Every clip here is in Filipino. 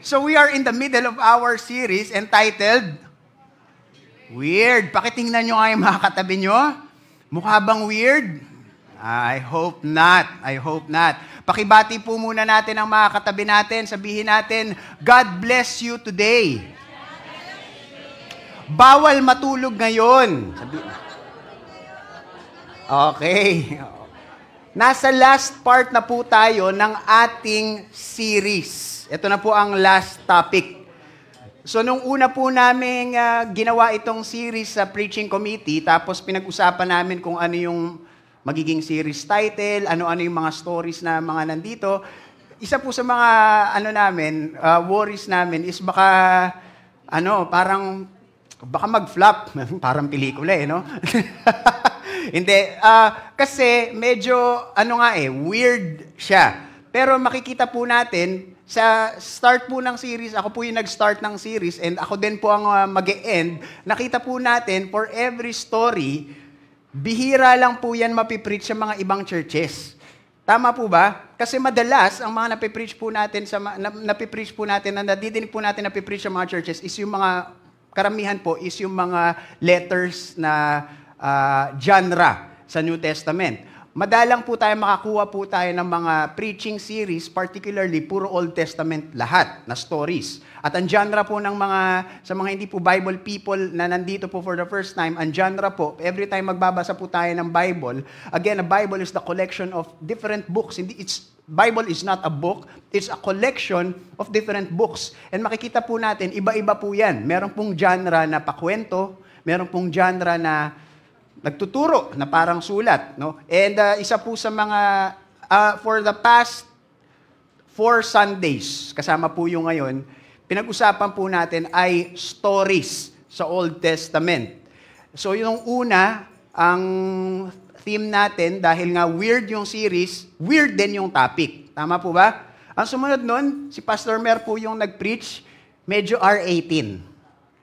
so we are in the middle of our series entitled Weird. Pakitingnan nyo nga yung mga katabi nyo. Mukha bang weird? I hope not. I hope not. Pakibati po muna natin ang mga katabi natin. Sabihin natin, God bless you today. Bawal matulog ngayon. Okay. Nasa last part na po tayo ng ating series. Ito na po ang last topic. So, nung una po namin ginawa itong series sa preaching committee, tapos pinag-usapan namin kung ano yung magiging series title, ano-ano yung mga stories na mga nandito. Isa po sa mga worries namin is baka mag-flop. Parang pelikula no? Hindi. Kasi medyo, weird siya. Pero makikita po natin, sa start po ng series, ako po yung nag-start ng series, and ako din po ang mag-e-end, nakita po natin, for every story, bihira lang po yan mapipreach sa mga ibang churches. Tama po ba? Kasi madalas, ang mga napipreach po natin, nadidinig po natin napipreach sa mga churches, is yung mga, karamihan po, is yung mga letters na genre sa New Testament. Madalang po tayo makakuha po tayo ng mga preaching series, particularly puro Old Testament lahat na stories. At ang genre po ng sa mga hindi po Bible people na nandito po for the first time, ang genre po, every time magbabasa po tayo ng Bible, again, a Bible is the collection of different books. Bible is not a book, it's a collection of different books. And makikita po natin, iba-iba po yan. Meron pong genre na pakwento, meron pong genre na nagtuturo na parang sulat, no? And isa po sa mga for the past 4 Sundays, kasama po yung ngayon, pinag-usapan po natin ay stories sa Old Testament. So yung una, ang theme natin, dahil nga weird yung series, weird din yung topic. Tama po ba? Ang sumunod nun, si Pastor Mer po yung nag-preach, medyo R18.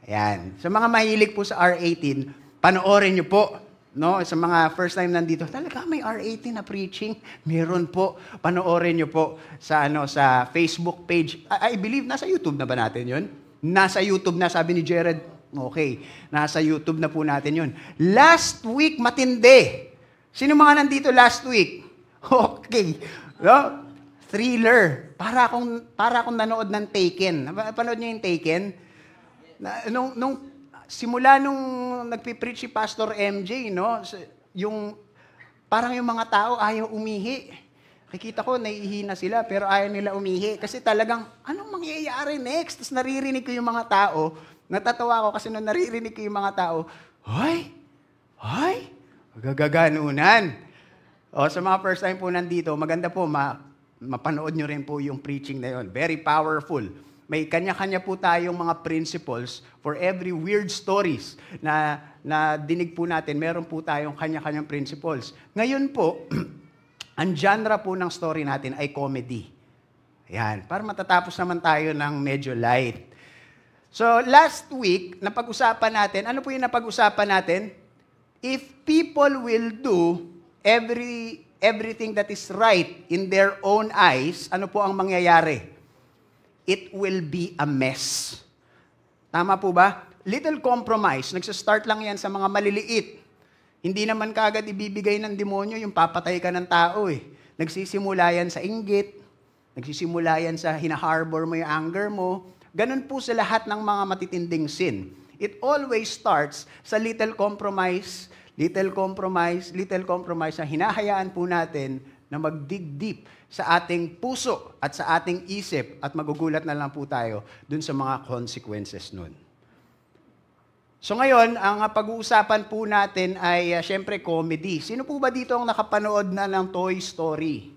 Ayan. Sa mga mahilig po sa R18, panoorin nyo po. No, sa mga first time nandito, talaga may R18 na preaching? Meron po. Panoorin niyo po sa sa Facebook page. I believe nasa YouTube na ba natin 'yon? Nasa YouTube na, sabi ni Jared. Okay, nasa YouTube na po natin 'yon. Last week matindi. Sino mga nandito last week? Okay. No? Thriller. Para akong nanood ng Taken. Napanood niyo yung Taken? Simula nung nagpipreach si Pastor MJ, no? Parang yung mga tao ayaw umihi. Nakikita ko, naihina sila, pero ayaw nila umihi. Kasi talagang, anong mangyayari next? Tapos naririnig ko yung mga tao, natatawa ko kasi nung naririnig ko yung mga tao, Hoy! Gagaganunan. Sa mga first time po nandito, maganda po, mapanood nyo rin po yung preaching na yun. Very powerful. May kanya-kanya po tayong mga principles for every weird stories na dinig po natin. Meron po tayong kanya-kanyang principles. Ngayon po, ang genre po ng story natin ay comedy. Ayan, para matatapos naman tayo ng medyo light. So, last week, napag-usapan natin, ano po yung napag-usapan natin? If people will do everything that is right in their own eyes, ano po ang mangyayari? It will be a mess. Tama po ba? Little compromise. Nagsa-start lang yan sa mga maliliit. Hindi naman kaagad ibibigay ng demonyo yung papatay ka ng tao eh. Nagsisimula yan sa inggit. Nagsisimula yan sa hinaharbor mo yung anger mo. Ganun po sa lahat ng mga matitinding sin. It always starts sa little compromise na hinahayaan po natin na mag-dig deep sa ating puso at sa ating isip at magugulat na lang po tayo dun sa mga consequences nun. So ngayon, ang pag-uusapan po natin ay syempre comedy. Sino po ba dito ang nakapanood na ng Toy Story?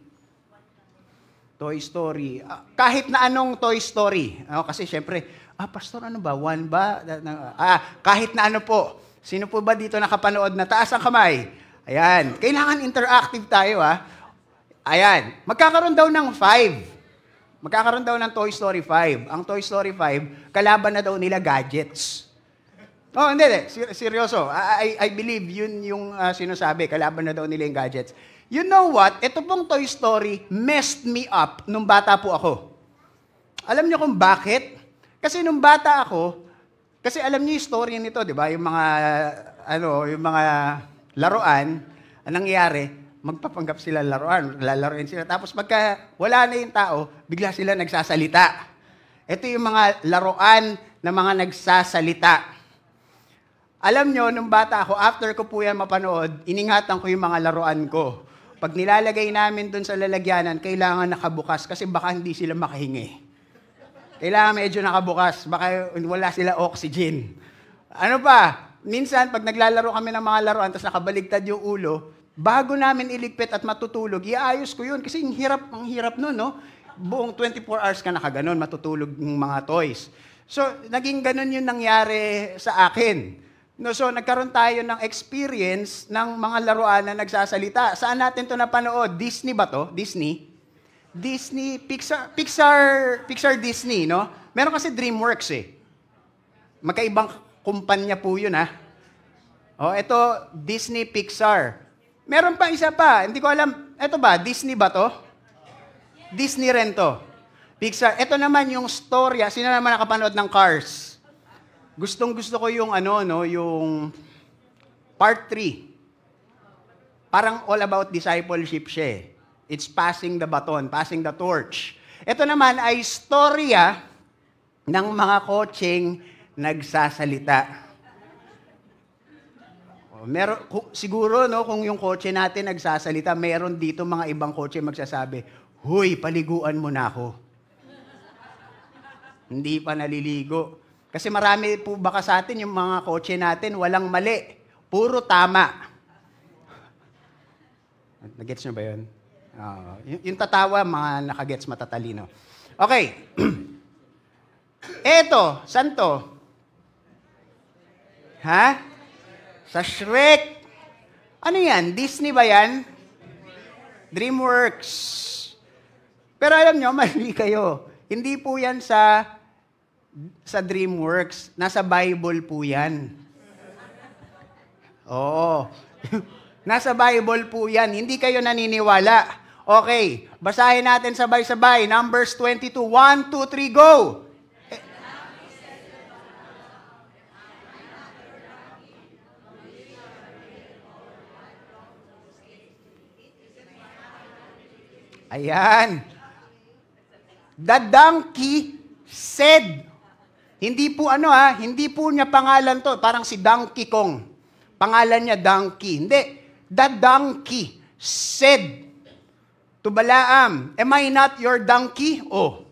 Toy Story. Kahit na anong Toy Story. Kasi syempre, Pastor, ano ba? One ba? Kahit na ano po. Sino po ba dito nakapanood na? Taas ang kamay. Ayan. Kailangan interactive tayo Ayan. Magkakaroon daw ng 5. Magkakaroon daw ng Toy Story 5. Ang Toy Story 5, kalaban na daw nila gadgets. Hindi. Seryoso. I believe yun yung sinasabi. Kalaban na daw nila yung gadgets. You know what? Ito pong Toy Story messed me up nung bata po ako. Alam niyo kung bakit? Kasi nung bata ako, kasi alam niyo yung story nito, di ba? Yung mga laruan, anong nangyayari, magpapanggap sila laruan, lalaruin sila. Tapos pagka wala na yung tao, bigla sila nagsasalita. Ito yung mga laruan na mga nagsasalita. Alam nyo, nung bata ako, after ko po yan mapanood, iningatan ko yung mga laruan ko. Pag nilalagay namin dun sa lalagyanan, kailangan nakabukas kasi baka hindi sila makahingi. Kailangan medyo nakabukas, baka wala sila oxygen. Ano pa? Minsan, pag naglalaro kami ng mga laruan, tapos nakabaligtad yung ulo, bago namin iligpit at matutulog, iayos ko yun. Kasi ang hirap nun, no? Buong 24 hours ka nakaganon, matutulog yung mga toys. So, naging ganun yung nangyari sa akin. No, so, nagkaroon tayo ng experience ng mga laruan na nagsasalita. Saan natin to napanood? Disney ba to? Disney, Pixar Disney, no? Meron kasi DreamWorks eh. Magkaibang kumpanya po yun, ha? Oh, ito, Disney, Pixar. Meron pa isa pa, hindi ko alam, ito ba, Disney ba to? Disney rin to. Pixar. Ito naman yung storya, sino naman nakapanood ng Cars? Gustong-gusto ko yung yung part 3. Parang all about discipleship siya eh. It's passing the baton, passing the torch. Ito naman ay storya ng mga kotseng nagsasalita. Siguro, no, kung yung kotse natin nagsasalita, meron dito mga ibang kotse magsasabi, "Huy, paliguan mo na ako." Hindi pa naliligo. Kasi marami po baka sa atin yung mga kotse natin, walang mali. Puro tama. Nagets nyo ba yun? Yung tatawa, mga nakagets matatalino. Okay. Eto, saan to? Ha? Sa Shrek. Ano yan? Disney ba yan? DreamWorks. Pero alam nyo, mali kayo. Hindi po yan sa DreamWorks. Nasa Bible po yan. Oo. Nasa Bible po yan. Hindi kayo naniniwala. Okay, basahin natin sabay-sabay. Numbers 22. 1, 2, 3, go! Ayan. The donkey said. Hindi po hindi po niya pangalan to. Parang si Donkey Kong. Pangalan niya Donkey. Hindi. The donkey said to Balaam, "Am I not your donkey? Oh,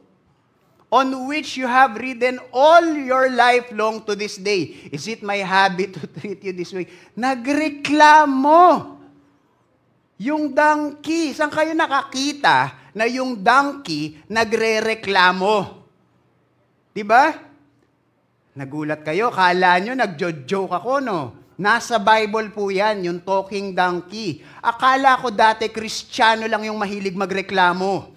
on which you have ridden all your life long to this day. Is it my habit to treat you this way?" Nagreklamo. Yung donkey. Saan kayo nakakita na yung donkey nagre-reklamo? Diba? Nagulat kayo. Kala nyo nagjo-joke ako, no? Nasa Bible po yan, yung talking donkey. Akala ko dati, Kristiyano lang yung mahilig magreklamo.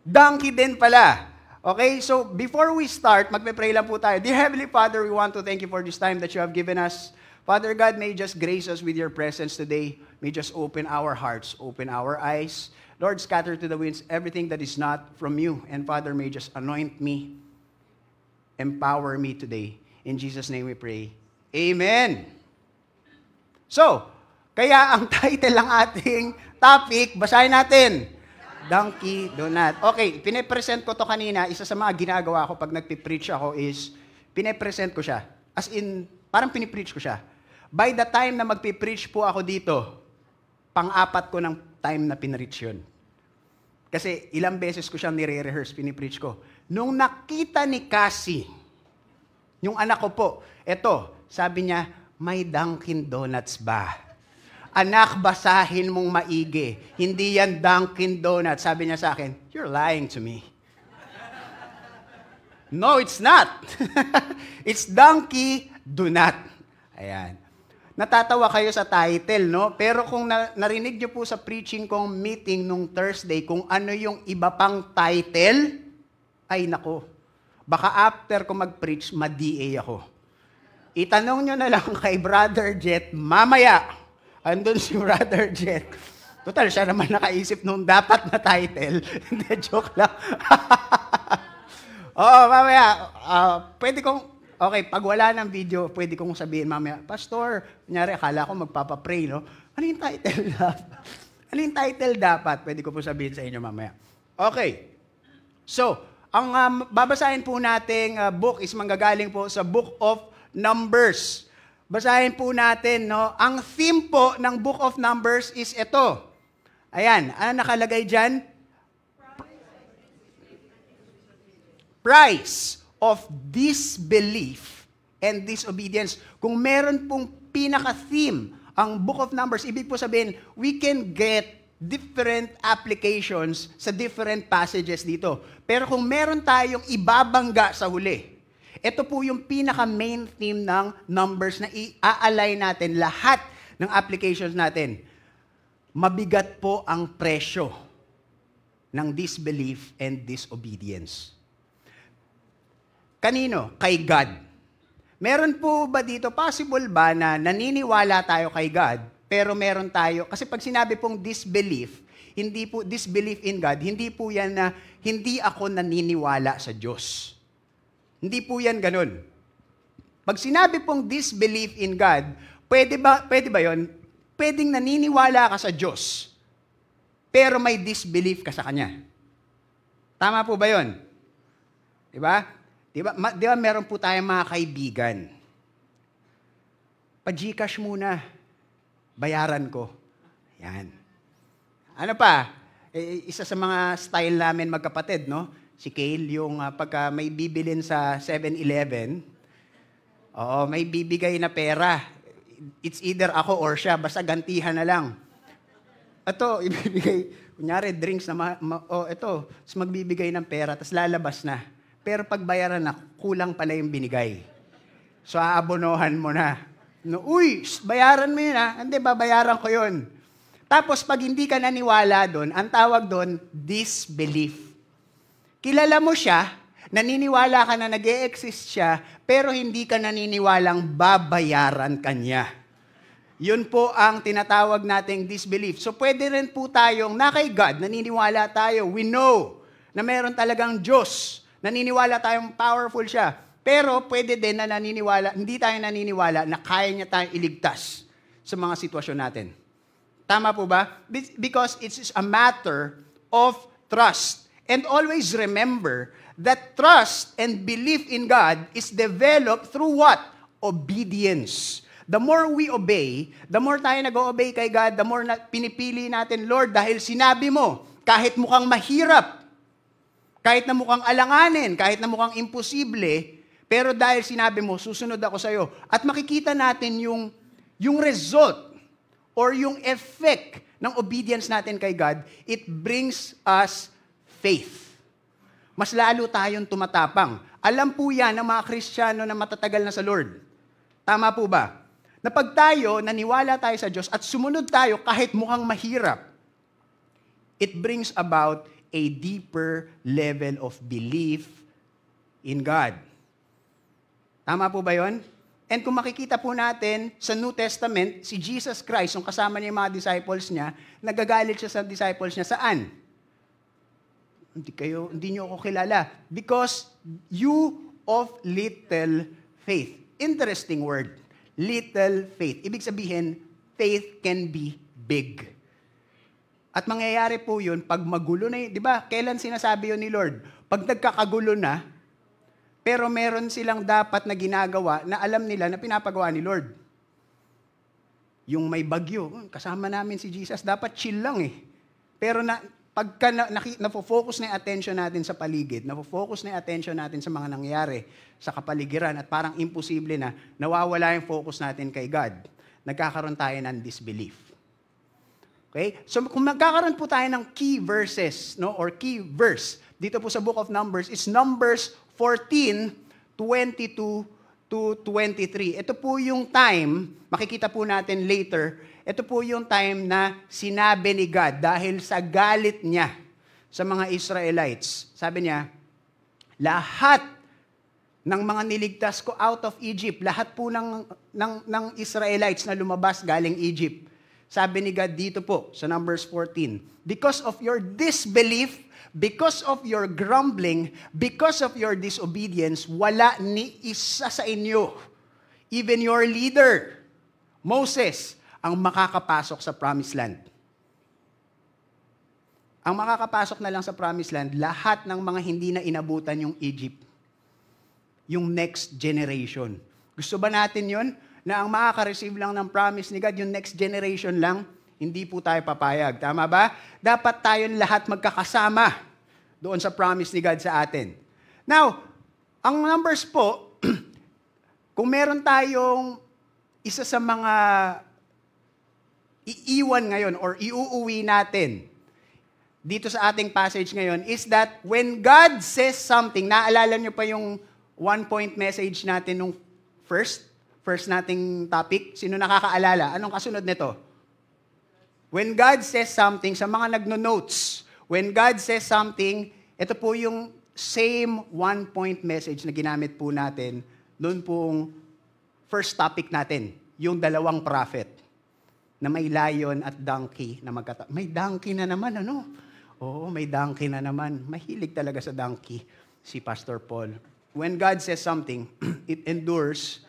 Donkey din pala. Okay, so before we start, magpe-pray lang po tayo. Dear Heavenly Father, we want to thank you for this time that you have given us. Father God, may you just grace us with your presence today. May you just open our hearts, open our eyes. Lord, scatter to the winds everything that is not from you. And Father, may you just anoint me, empower me today. In Jesus' name we pray. Amen. So, kaya ang title ng ating topic, basahin natin. Donkey Donut. Okay, pinipresent ko to kanina. Isa sa mga ginagawa ko pag nagpipreach ako is, pinipresent ko siya. As in, parang pinipreach ko siya. By the time na magpipreach po ako dito, pang-apat ko ng time na pinreach yun. Kasi ilang beses ko siyang nire-rehearse, pinipreach ko. Nung nakita ni Cassie, yung anak ko po, eto, sabi niya, "May Dunkin Donuts ba?" "Anak, basahin mong maigi. Hindi yan Dunkin Donuts." Sabi niya sa akin, "You're lying to me." No, it's not. It's Donkey Donut. Ayan. Natatawa kayo sa title, no? Pero kung narinig niyo po sa preaching kong meeting nung Thursday, kung ano yung iba pang title, ay nako, baka after ko mag-preach, ma-DA ako. Itanong nyo na lang kay Brother Jet, mamaya, andun si Brother Jet. Total, siya naman nakaisip nung dapat na title. Hindi, joke lang. Oo, mamaya, pwede kong, okay, pag wala ng video, pwede kong sabihin mamaya, Pastor, kunyari, akala ko magpapapray, no? Ano yung title dapat? Ano yung title dapat? Pwede ko po sabihin sa inyo mamaya. Okay. So, ang babasahin po nating book is manggagaling po sa Book of Numbers. Basahin po natin, no? Ang theme po ng Book of Numbers is ito. Ayan, ano nakalagay dyan? Price of disbelief and disobedience. Kung meron pong pinaka-theme ang Book of Numbers, ibig po sabihin, we can get different applications sa different passages dito. Pero kung meron tayong ibabangga sa huli, ito po yung pinaka-main theme ng Numbers na i-align natin lahat ng applications natin. Mabigat po ang presyo ng disbelief and disobedience. Kanino? Kay God. Meron po ba dito, possible ba na naniniwala tayo kay God, pero meron tayo, kasi pag sinabi pong disbelief, hindi po, disbelief in God, hindi po yan na hindi ako naniniwala sa Diyos. Hindi po yan ganun. Pag sinabi pong disbelief in God, pwede ba yon? Pwedeng naniniwala ka sa Diyos, pero may disbelief ka sa Kanya. Tama po ba yon? Diba? Di ba meron po tayong mga kaibigan? Pa-Gcash muna. Bayaran ko. Yan. Ano pa? Isa sa mga style namin magkapatid, no? Si Kale, yung pagka may bibilin sa 7-Eleven, may bibigay na pera. It's either ako or siya, basta gantihan na lang. Ito, ibibigay, kunyari, drinks na, ito, tapos magbibigay ng pera, tapos lalabas na. Pero pagbayaran na, kulang pala yung binigay. So, aabonohan mo na. No, uy, bayaran mo yun ha. Hindi, babayaran ko yun. Tapos, pag hindi ka naniwala doon, ang tawag doon, disbelief. Kilala mo siya, naniniwala ka na nag-e-exist siya, pero hindi ka naniniwalang babayaran kanya. Yun po ang tinatawag nating disbelief. So, pwede rin po tayong, na kay God, naniniwala tayo. We know na meron talagang Diyos. Naniniwala tayong powerful siya. Pero pwede din na hindi tayo naniniwala na kaya niya tayong iligtas sa mga sitwasyon natin. Tama po ba? Because it's a matter of trust. And always remember that trust and belief in God is developed through what? Obedience. The more we obey, the more tayo nag-o-obey kay God, the more na pinipili natin, Lord, dahil sinabi mo, kahit mukhang mahirap, kahit na mukhang alanganin, kahit na mukhang imposible, pero dahil sinabi mo, susunod ako sa'yo. At makikita natin yung result or yung effect ng obedience natin kay God, it brings us faith. Mas lalo tayong tumatapang. Alam po yan ng mga Kristiyano na matatagal na sa Lord. Tama po ba? Na pag tayo, naniwala tayo sa Diyos at sumunod tayo kahit mukhang mahirap, it brings about a deeper level of belief in God. Tama po ba yun? And kung makikita po natin sa New Testament, si Jesus Christ, yung kasama niya yung mga disciples niya, nagagalit siya sa disciples niya. Saan? Hindi niyo ako kilala. Because you of little faith. Interesting word. Little faith. Ibig sabihin, faith can be big. At mangyayari po yun, pag magulo na yun, di ba, kailan sinasabi yun ni Lord? Pag nagkakagulo na, pero meron silang dapat na ginagawa na alam nila na pinapagawa ni Lord. Yung may bagyo, kasama namin si Jesus, dapat chill lang eh. Pero pagka nafo-focus na yung attention natin sa paligid, nafo-focus na yung attention natin sa mga nangyayari sa kapaligiran at parang imposible na nawawala yung focus natin kay God, nagkakaroon tayo ng disbelief. Okay? So kung magkakaroon po tayo ng key verses, no, or key verse dito po sa Book of Numbers is Numbers 14:22 to 23. Ito po yung time, makikita po natin later, ito po yung time na sinabi ni God dahil sa galit niya sa mga Israelites. Sabi niya, lahat ng mga niligtas ko out of Egypt, lahat po ng Israelites na lumabas galing Egypt, sabi ni God dito po sa Numbers 14, because of your disbelief, because of your grumbling, because of your disobedience, wala ni isa sa inyo, even your leader, Moses, ang makakapasok sa promised land. Ang makakapasok na lang sa promised land, lahat ng mga hindi na inabutan yung Egypt. Yung next generation. Gusto ba natin yon? Na ang makaka-receive lang ng promise ni God, yung next generation lang, hindi po tayo papayag. Tama ba? Dapat tayong lahat magkakasama doon sa promise ni God sa atin. Now, ang numbers po, kung meron tayong isa sa mga iiwan ngayon or iuuwi natin dito sa ating passage ngayon is that when God says something, naalala nyo pa yung one-point message natin nung first nating topic? Sino nakakaalala? Anong kasunod nito? When God says something, sa mga nagno-notes, when God says something, ito po yung same one-point message na ginamit po natin doon pong first topic natin, yung dalawang prophet na may lion at donkey na May donkey na naman, ano? Oo, may donkey na naman. Mahilig talaga sa donkey si Pastor Paul. When God says something, it endures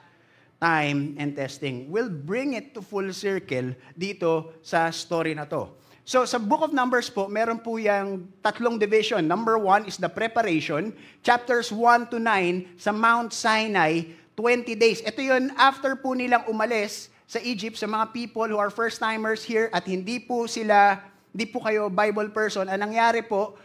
time and testing. We'll bring it to full circle dito sa story na to. So sa Book of Numbers po, meron po yung tatlong division. Number 1 is the preparation. Chapters 1 to 9 sa Mount Sinai, 20 days. Ito yun after po nilang umalis sa Egypt sa mga people who are first-timers here at hindi po kayo Bible person. Ang nangyari po,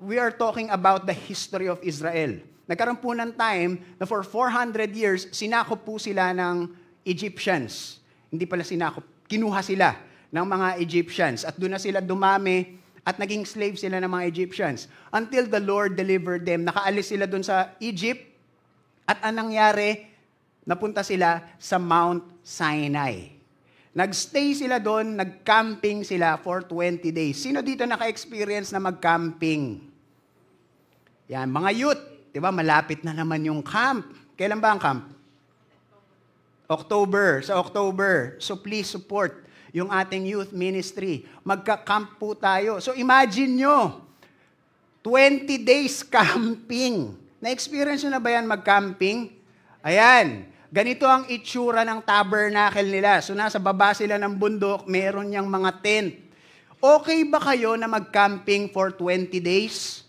we are talking about the history of Israel. Nagkaroon po ng time na for 400 years, sinakop po sila ng Egyptians. Hindi pala sinakop, kinuha sila ng mga Egyptians. At doon na sila dumami at naging slave sila ng mga Egyptians. Until the Lord delivered them. Nakaalis sila doon sa Egypt. At anong nangyari? Napunta sila sa Mount Sinai. Nagstay sila doon, nag-camping sila for 20 days. Sino dito naka-experience na mag-camping? Yan, mga youth. Diba, malapit na naman yung camp. Kailan ba ang camp? October. Sa October. So please support yung ating youth ministry. Magka-camp po tayo. So imagine nyo, 20 days camping. Na-experience nyo na ba yan mag-camping? Ayan. Ganito ang itsura ng tabernacle nila. So nasa baba sila ng bundok, meron niyang mga tent. Okay ba kayo na mag-camping for 20 days?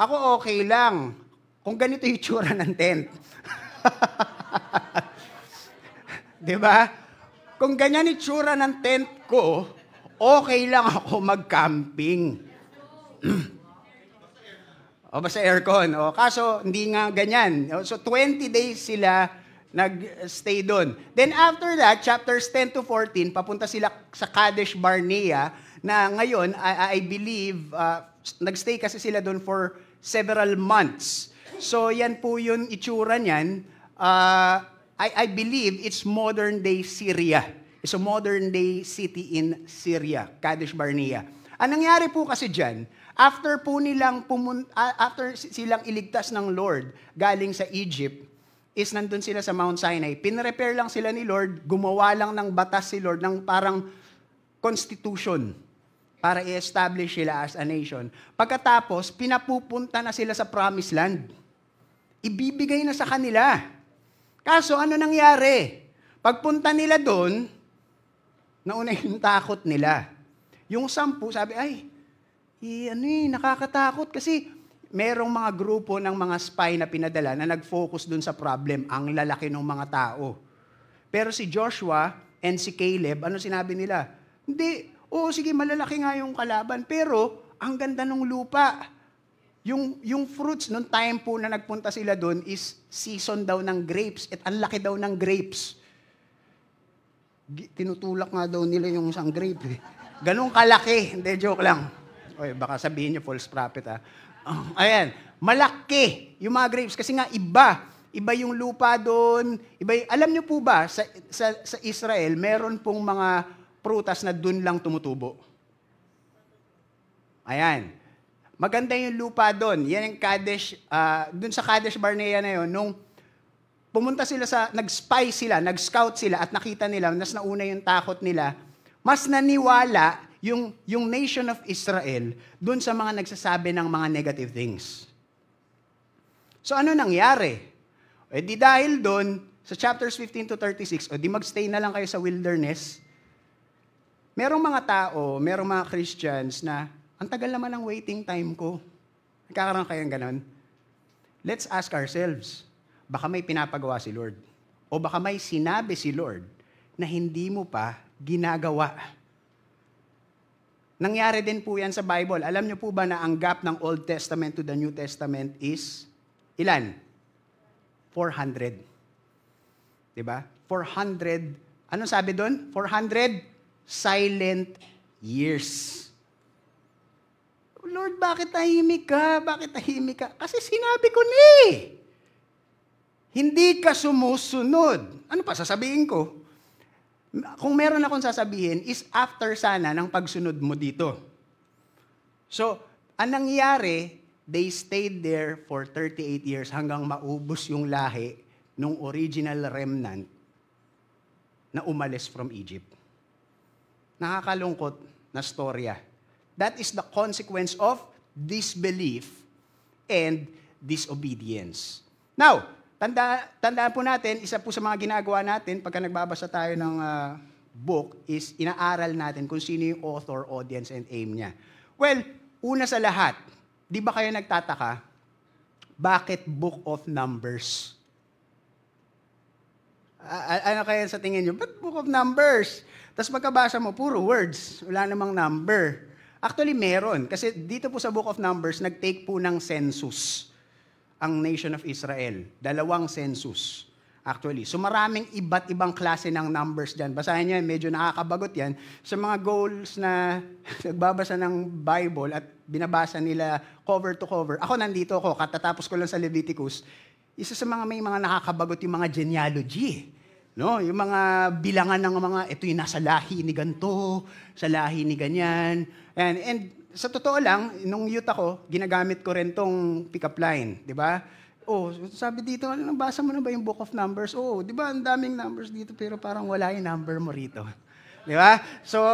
Ako okay lang. Kung ganito yung itsura ng tent. Diba? Kung ganyan itsura ng tent ko, okay lang ako mag-camping. O basta aircon. O, kaso, hindi nga ganyan. So, 20 days sila nag-stay doon. Then after that, chapters 10 to 14, papunta sila sa Kadesh Barnea, na ngayon, I believe, nag-stay kasi sila doon for several months. So, yan po yung itsura niyan. I believe it's modern-day Syria. It's a modern-day city in Syria, Kadesh Barnea. Ang nangyari po kasi dyan, after silang iligtas ng Lord galing sa Egypt, is nandun sila sa Mount Sinai. Pinrepair lang sila ni Lord, gumawa lang ng batas si Lord, ng parang constitution para i-establish sila as a nation. Pagkatapos, pinapupunta na sila sa promised land. Ibibigay na sa kanila. Kaso, ano nangyari? Pagpunta nila doon, nauna yung takot nila. Yung 10, sabi, nakakatakot kasi merong mga grupo ng mga spy na pinadala na nag-focus dun sa problem, ang lalaki ng mga tao. Pero si Joshua and si Caleb, ano sinabi nila? Hindi, sige, malalaki nga yung kalaban, pero ang ganda ng lupa. Yung fruits, nung time po na nagpunta sila doon is season daw ng grapes at ang laki daw ng grapes. Tinutulak nga daw nila yung isang grape. Ganun kalaki. Hindi, joke lang. Oy, baka sabihin niyo false prophet ayan, malaki yung mga grapes kasi nga iba yung lupa doon. Alam niyo po ba sa Israel meron pong mga prutas na doon lang tumutubo. Ayan. Maganda yung lupa doon. Yan yung Kadesh, doon sa Kadesh Barnea na yun, nung pumunta sila nag-spy sila, nag-scout sila at nakita nila, mas nauna yung takot nila, mas naniwala yung nation of Israel dun sa mga nagsasabi ng mga negative things. So ano nangyari? E di dahil dun, sa chapters 15 to 36, o di magstay na lang kayo sa wilderness, merong mga tao, merong mga Christians na, ang tagal naman ang waiting time ko. Nagkakaroon kayang ganon? Let's ask ourselves, baka may pinapagawa si Lord. O baka may sinabi si Lord na hindi mo pa ginagawa. Nangyari din po yan sa Bible. Alam niyo po ba na ang gap ng Old Testament to the New Testament is ilan? 400. Diba? 400, anong sabi doon? 400 silent years. Lord, bakit tahimik ka? Bakit tahimik ka? Kasi sinabi ko na eh. Hindi ka sumusunod. Ano pa sasabihin ko? Kung meron akong sasabihin, is after sana ng pagsunod mo dito. So, ang nangyari, they stayed there for 38 years hanggang maubos yung lahi nung original remnant na umalis from Egypt. Nakakalungkot na storya. That is the consequence of disbelief and disobedience. Now, tandaan po natin, isa po sa mga ginagawa natin pagka nagbabasa tayo ng book is inaaral natin kung sino yung author, audience, and aim niya. Well, una sa lahat, di ba kayo nagtataka, bakit Book of Numbers? Ano kaya sa tingin nyo? Ba't Book of Numbers? Tapos pagkabasa mo, puro words. Wala namang number. Actually, meron. Kasi dito po sa Book of Numbers, nag-take po ng census ang nation of Israel. 2 census. Actually. So maraming iba't ibang klase ng numbers dyan. Basahin nyo, medyo nakakabagot yan. Sa mga goals na nagbabasa ng Bible at binabasa nila cover to cover. Ako nandito ako, katatapos ko lang sa Leviticus. Isa sa mga may mga nakakabagot yung mga genealogy. No? Yung mga bilangan ng mga, ito yung nasa lahi ni ganto, sa lahi ni ganyan. And sa totoo lang, nung youth ako, ginagamit ko rin tong pick-up line. Di ba? Oh, sabi dito, nabasa mo na ba yung Book of Numbers? Oh, di ba, ang daming numbers dito, pero parang wala yung number mo rito. Di ba? So,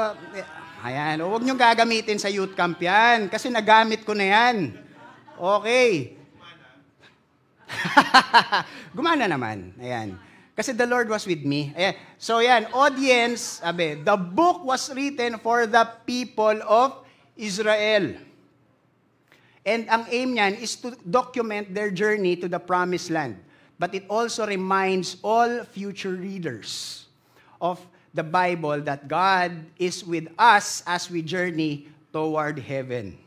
ayan, huwag niyong gagamitin sa youth camp yan, kasi nagamit ko na yan. Okay. Gumana naman. Ayan. Kasi the Lord was with me. Ayan. So, yan, audience, sabi, the book was written for the people of Israel. And ang aim niyan is to document their journey to the promised land. But it also reminds all future readers of the Bible that God is with us as we journey toward heaven.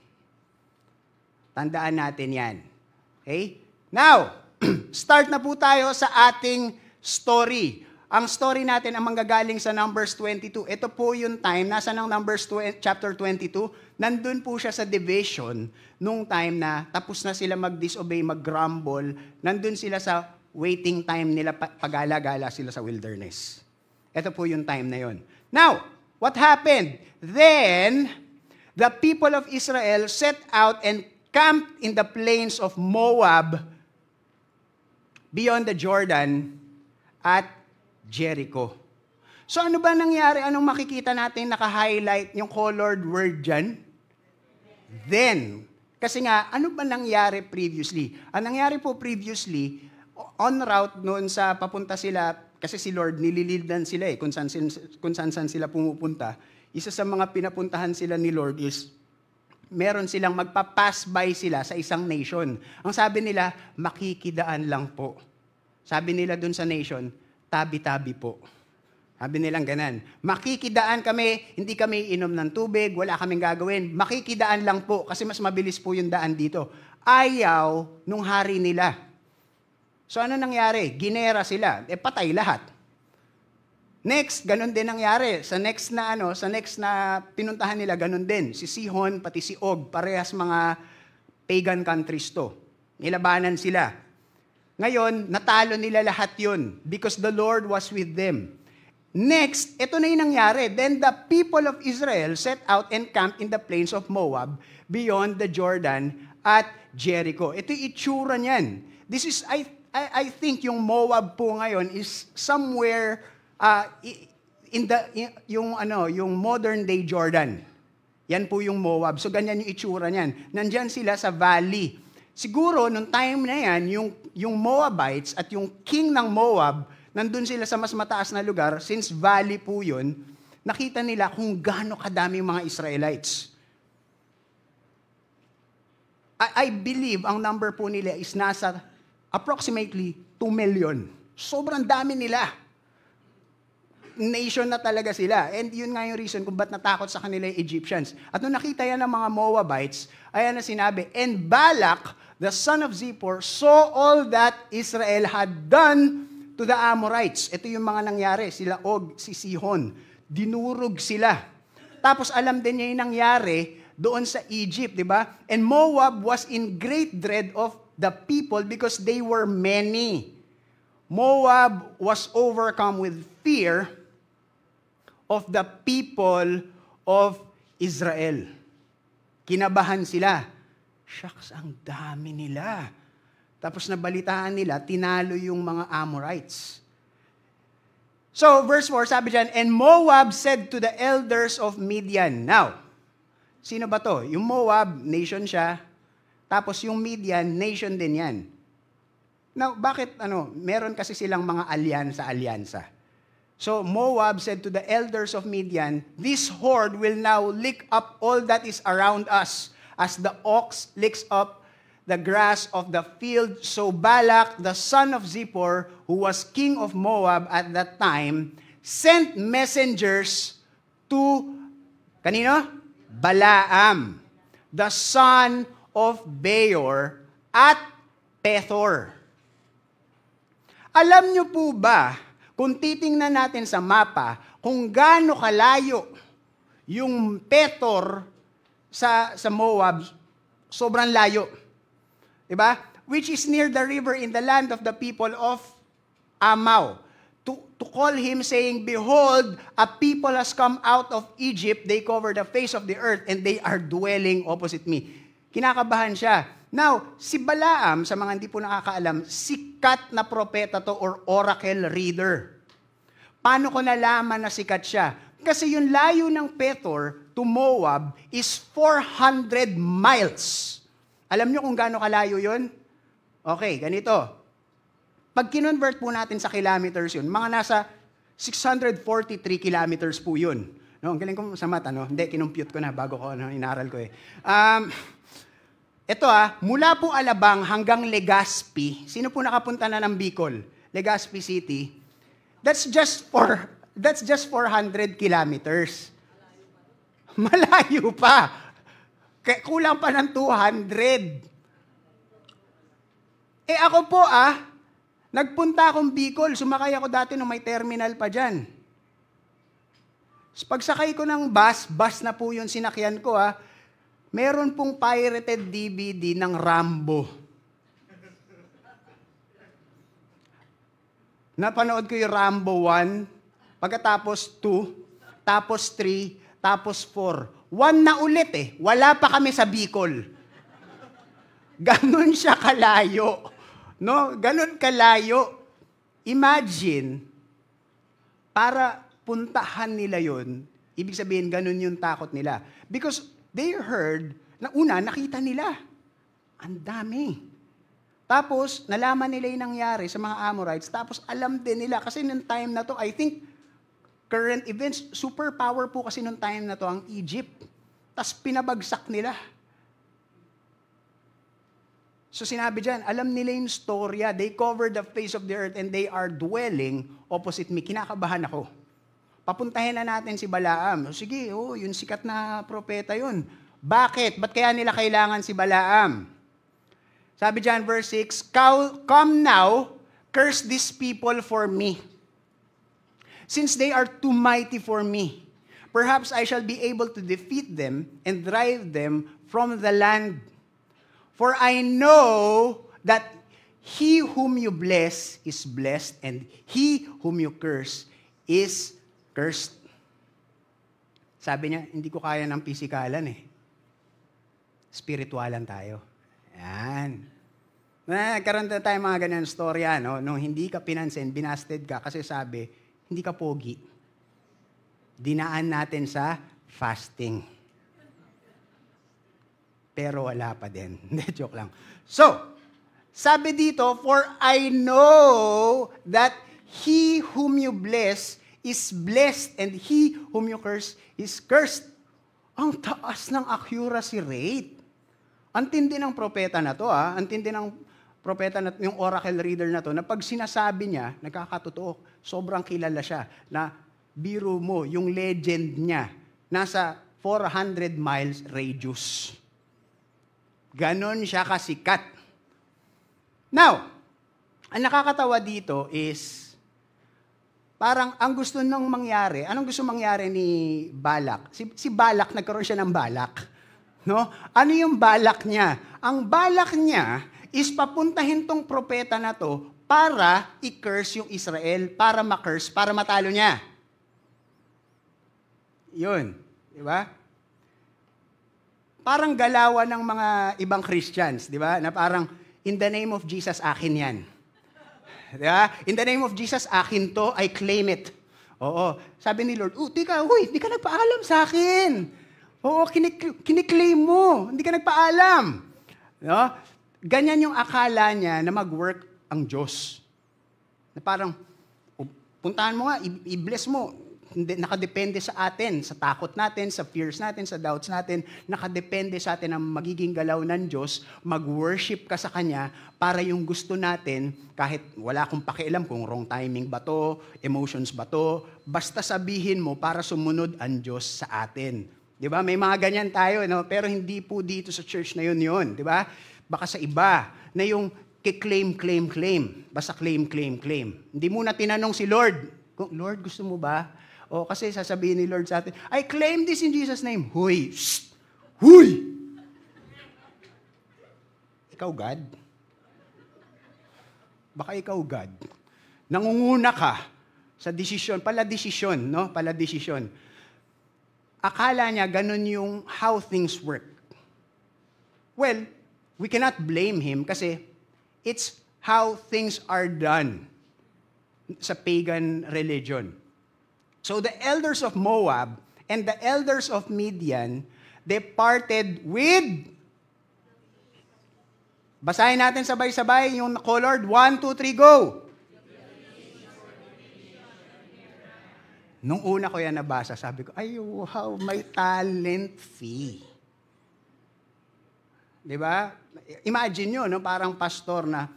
Tandaan natin yan. Okay? Now, start na po tayo sa ating story. Ang story natin ang manggagaling sa Numbers 22. Ito po yung time, nasa ng Numbers chapter 22, nandun po siya sa division nung time na tapos na sila mag-disobey, mag-grumble, nandun sila sa waiting time nila, pagala-gala sila sa wilderness. Ito po yung time na yon. Now, what happened? Then, the people of Israel set out and camped in the plains of Moab beyond the Jordan at Jericho. So ano ba nangyari? Anong makikita natin naka-highlight yung colored word dyan? Then. Kasi nga, ano ba nangyari previously? Ang nangyari po previously, on route noon sa papunta sila, kasi si Lord nililidan sila kung saan sila pumupunta. Isa sa mga pinapuntahan sila ni Lord is, meron silang magpa-pass by sila sa isang nation. Ang sabi nila, makikidaan lang po. Sabi nila dun sa nation, tabi-tabi po. Sabi nilang ganan. Makikidaan kami, hindi kami inom ng tubig, wala kaming gagawin. Makikidaan lang po kasi mas mabilis po yung daan dito. Ayaw nung hari nila. So ano nangyari? Ginera sila. Patay lahat. Next, ganun din nangyari. Sa next na pinuntahan nila, ganun din. Si Sihon, pati si Og, parehas mga pagan countries to. Nilabanan sila. Ngayon, natalo nila lahat yun because the Lord was with them. Next, ito na yung nangyari. Then the people of Israel set out and camped in the plains of Moab beyond the Jordan at Jericho. Ito yung itsura niyan. This is, I think yung Moab po ngayon is somewhere yung modern day Jordan. Yan po yung Moab. So ganyan yung itsura niyan. Nandyan sila sa valley. Siguro nung time na yan, yung Moabites at yung king ng Moab, nandun sila sa mas mataas na lugar, since valley po yun, nakita nila kung gaano kadaming mga Israelites. I believe ang number po nila is nasa approximately 2 million. Sobrang dami nila. Nation na talaga sila. And yun nga yung reason kung ba't natakot sa kanila yung Egyptians. At nung nakita yan ng mga Moabites, ayan na sinabi, and Balak, the son of Zippor, saw all that Israel had done to the Amorites. Ito yung mga nangyari. Sila Og, si Sihon. Dinurog sila. Tapos alam din niya yung nangyari doon sa Egypt, di ba? And Moab was in great dread of the people because they were many. Moab was overcome with fear of the people of Israel. Kinabahan sila. Shucks, ang dami nila. Tapos nabalitaan nila, tinalo yung mga Amorites. So, verse 4, sabi dyan, and Moab said to the elders of Midian. Now, sino ba to? Yung Moab, nation siya. Tapos yung Midian, nation din yan. Now, bakit meron kasi silang mga alyansa. So Moab said to the elders of Midian, this horde will now lick up all that is around us, as the ox licks up the grass of the field. So Balak, the son of Zippor, who was king of Moab at that time, sent messengers to, kanino? Balaam, the son of Beor, at Pethor. Alam niyo po ba, kung titingnan natin sa mapa, kung gaano kalayo yung Pethor sa Moab, sobrang layo. Diba? Which is near the river in the land of the people of Amau. To call him saying, behold, a people has come out of Egypt, they cover the face of the earth, and they are dwelling opposite me. Kinakabahan siya. Now, si Balaam, sa mga hindi po nakakaalam, sikat na propeta to or oracle reader. Paano ko nalaman na sikat siya? Kasi yung layo ng Pethor to Moab is 400 miles. Alam niyo kung gaano kalayo yun? Okay, ganito. Pag kinonvert po natin sa kilometers yun, mga nasa 643 kilometers po yun. No, ang galing ko sa mata, no? Hindi, kinumpute ko na bago ko inaral ko eh. Ito mula po Alabang hanggang Legazpi. Sino po nakapunta na ng Bicol? Legazpi City. That's just 400 kilometers. Malayo pa. Kulang pa ng 200. Ako po nagpunta akong Bicol. Sumakay ako dati nung may terminal pa dyan. Pagsakay ko ng bus na po yung sinakyan ko meron pong pirated DVD ng Rambo. Napanood ko yung Rambo 1, pagkatapos 2, tapos 3, tapos 4. 1 na ulit Wala pa kami sa Bicol. Ganon siya kalayo. No? Ganon kalayo. Imagine, para puntahan nila yon, ibig sabihin, ganon yung takot nila. Because they heard, na una, nakita nila. Ang dami. Tapos, nalaman nila yung nangyari sa mga Amorites. Tapos, alam din nila. Kasi nung time na to, I think, current events, superpower po kasi nung time na to ang Egypt. Tapos, pinabagsak nila. So, sinabi dyan, alam nila yung storya. They covered the face of the earth and they are dwelling opposite me. Kinakabahan ako. Papuntahin na natin si Balaam. Sige, yung sikat na propeta yun. Bakit? Ba't kaya nila kailangan si Balaam? Sabi dyan, verse 6, come now, curse these people for me. Since they are too mighty for me, perhaps I shall be able to defeat them and drive them from the land. For I know that he whom you bless is blessed, and he whom you curse is cursed. Sabi niya, hindi ko kaya ng pisikalan Spiritualan tayo. Yan. Nagkaroon na tayo mga ganyan storya, no? Nung hindi ka pinansin, binasted ka kasi sabi, hindi ka pogi. Dinaan natin sa fasting. Pero wala pa din. Hindi, joke lang. So, sabi dito, for I know that he whom you bless is blessed and he whom you curse is cursed. Ang taas ng accuracy rate. Ang tindi ng propeta na to, Ang tindi ng propeta na, yung oracle reader na to, na pag sinasabi niya, nagkakatotoo, sobrang kilala siya, na biro mo, yung legend niya, nasa 400 miles radius. Ganon siya kasikat. Now, ang nakakatawa dito is, parang ang gusto nang mangyari, anong gusto mangyari ni Balak? Si Balak, nagkaroon siya ng balak. No? Ano yung balak niya? Ang balak niya is papuntahin tong propeta na to para i-curse yung Israel, para ma-curse, para matalo niya. Yun. Di ba? Parang galawan ng mga ibang Christians, di ba? Na parang, in the name of Jesus, akin yan. Di ba? In the name of Jesus, akin to, I claim it. Oo. Sabi ni Lord, tika, di ka nagpaalam sa akin. Oo, kiniklaim mo. Hindi ka nagpaalam. No? Ganyan yung akala niya na mag-work ang Diyos. Na parang, puntahan mo nga, i-bless mo. Nakadepende sa atin, sa takot natin, sa fears natin, sa doubts natin. Nakadepende sa atin ang magiging galaw ng Diyos. Mag-worship ka sa Kanya para yung gusto natin, kahit wala akong pakialam kung wrong timing ba to, emotions ba to, basta sabihin mo para sumunod ang Diyos sa atin. Di ba? May mga ganyan tayo, no? Pero hindi po dito sa church na yun. Di ba? Baka sa iba, na yung claim. Basta claim. Hindi muna tinanong si Lord, Lord, gusto mo ba? O kasi sasabihin ni Lord sa atin, I claim this in Jesus' name. Huy! Shh! Huy! Ikaw, God? Baka ikaw, God. Nangunguna ka sa desisyon, pala desisyon. Akala niya ganun yung how things work. Well, we cannot blame him kasi it's how things are done sa pagan religion. So the elders of Moab and the elders of Midian, they parted with, basahin natin sabay-sabay yung colored, 1, 2, 3, go! Nung una ko yan nabasa, sabi ko, ay, wow, may talent fee. Di ba? Imagine nyo, no? Parang pastor na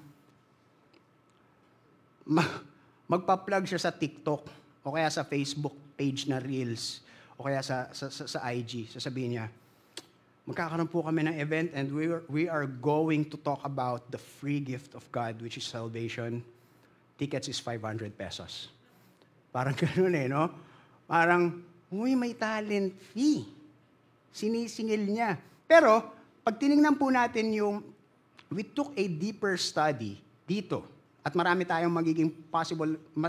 magpa-plug siya sa TikTok o kaya sa Facebook page na Reels o kaya sa IG. Sasabihin niya, magkakaroon po kami ng event and we are going to talk about the free gift of God, which is salvation. Tickets is 500 pesos. Parang gano'n no? Parang, may talent fee. Sinisingil niya. Pero, pag tinignan po natin we took a deeper study dito, at marami tayong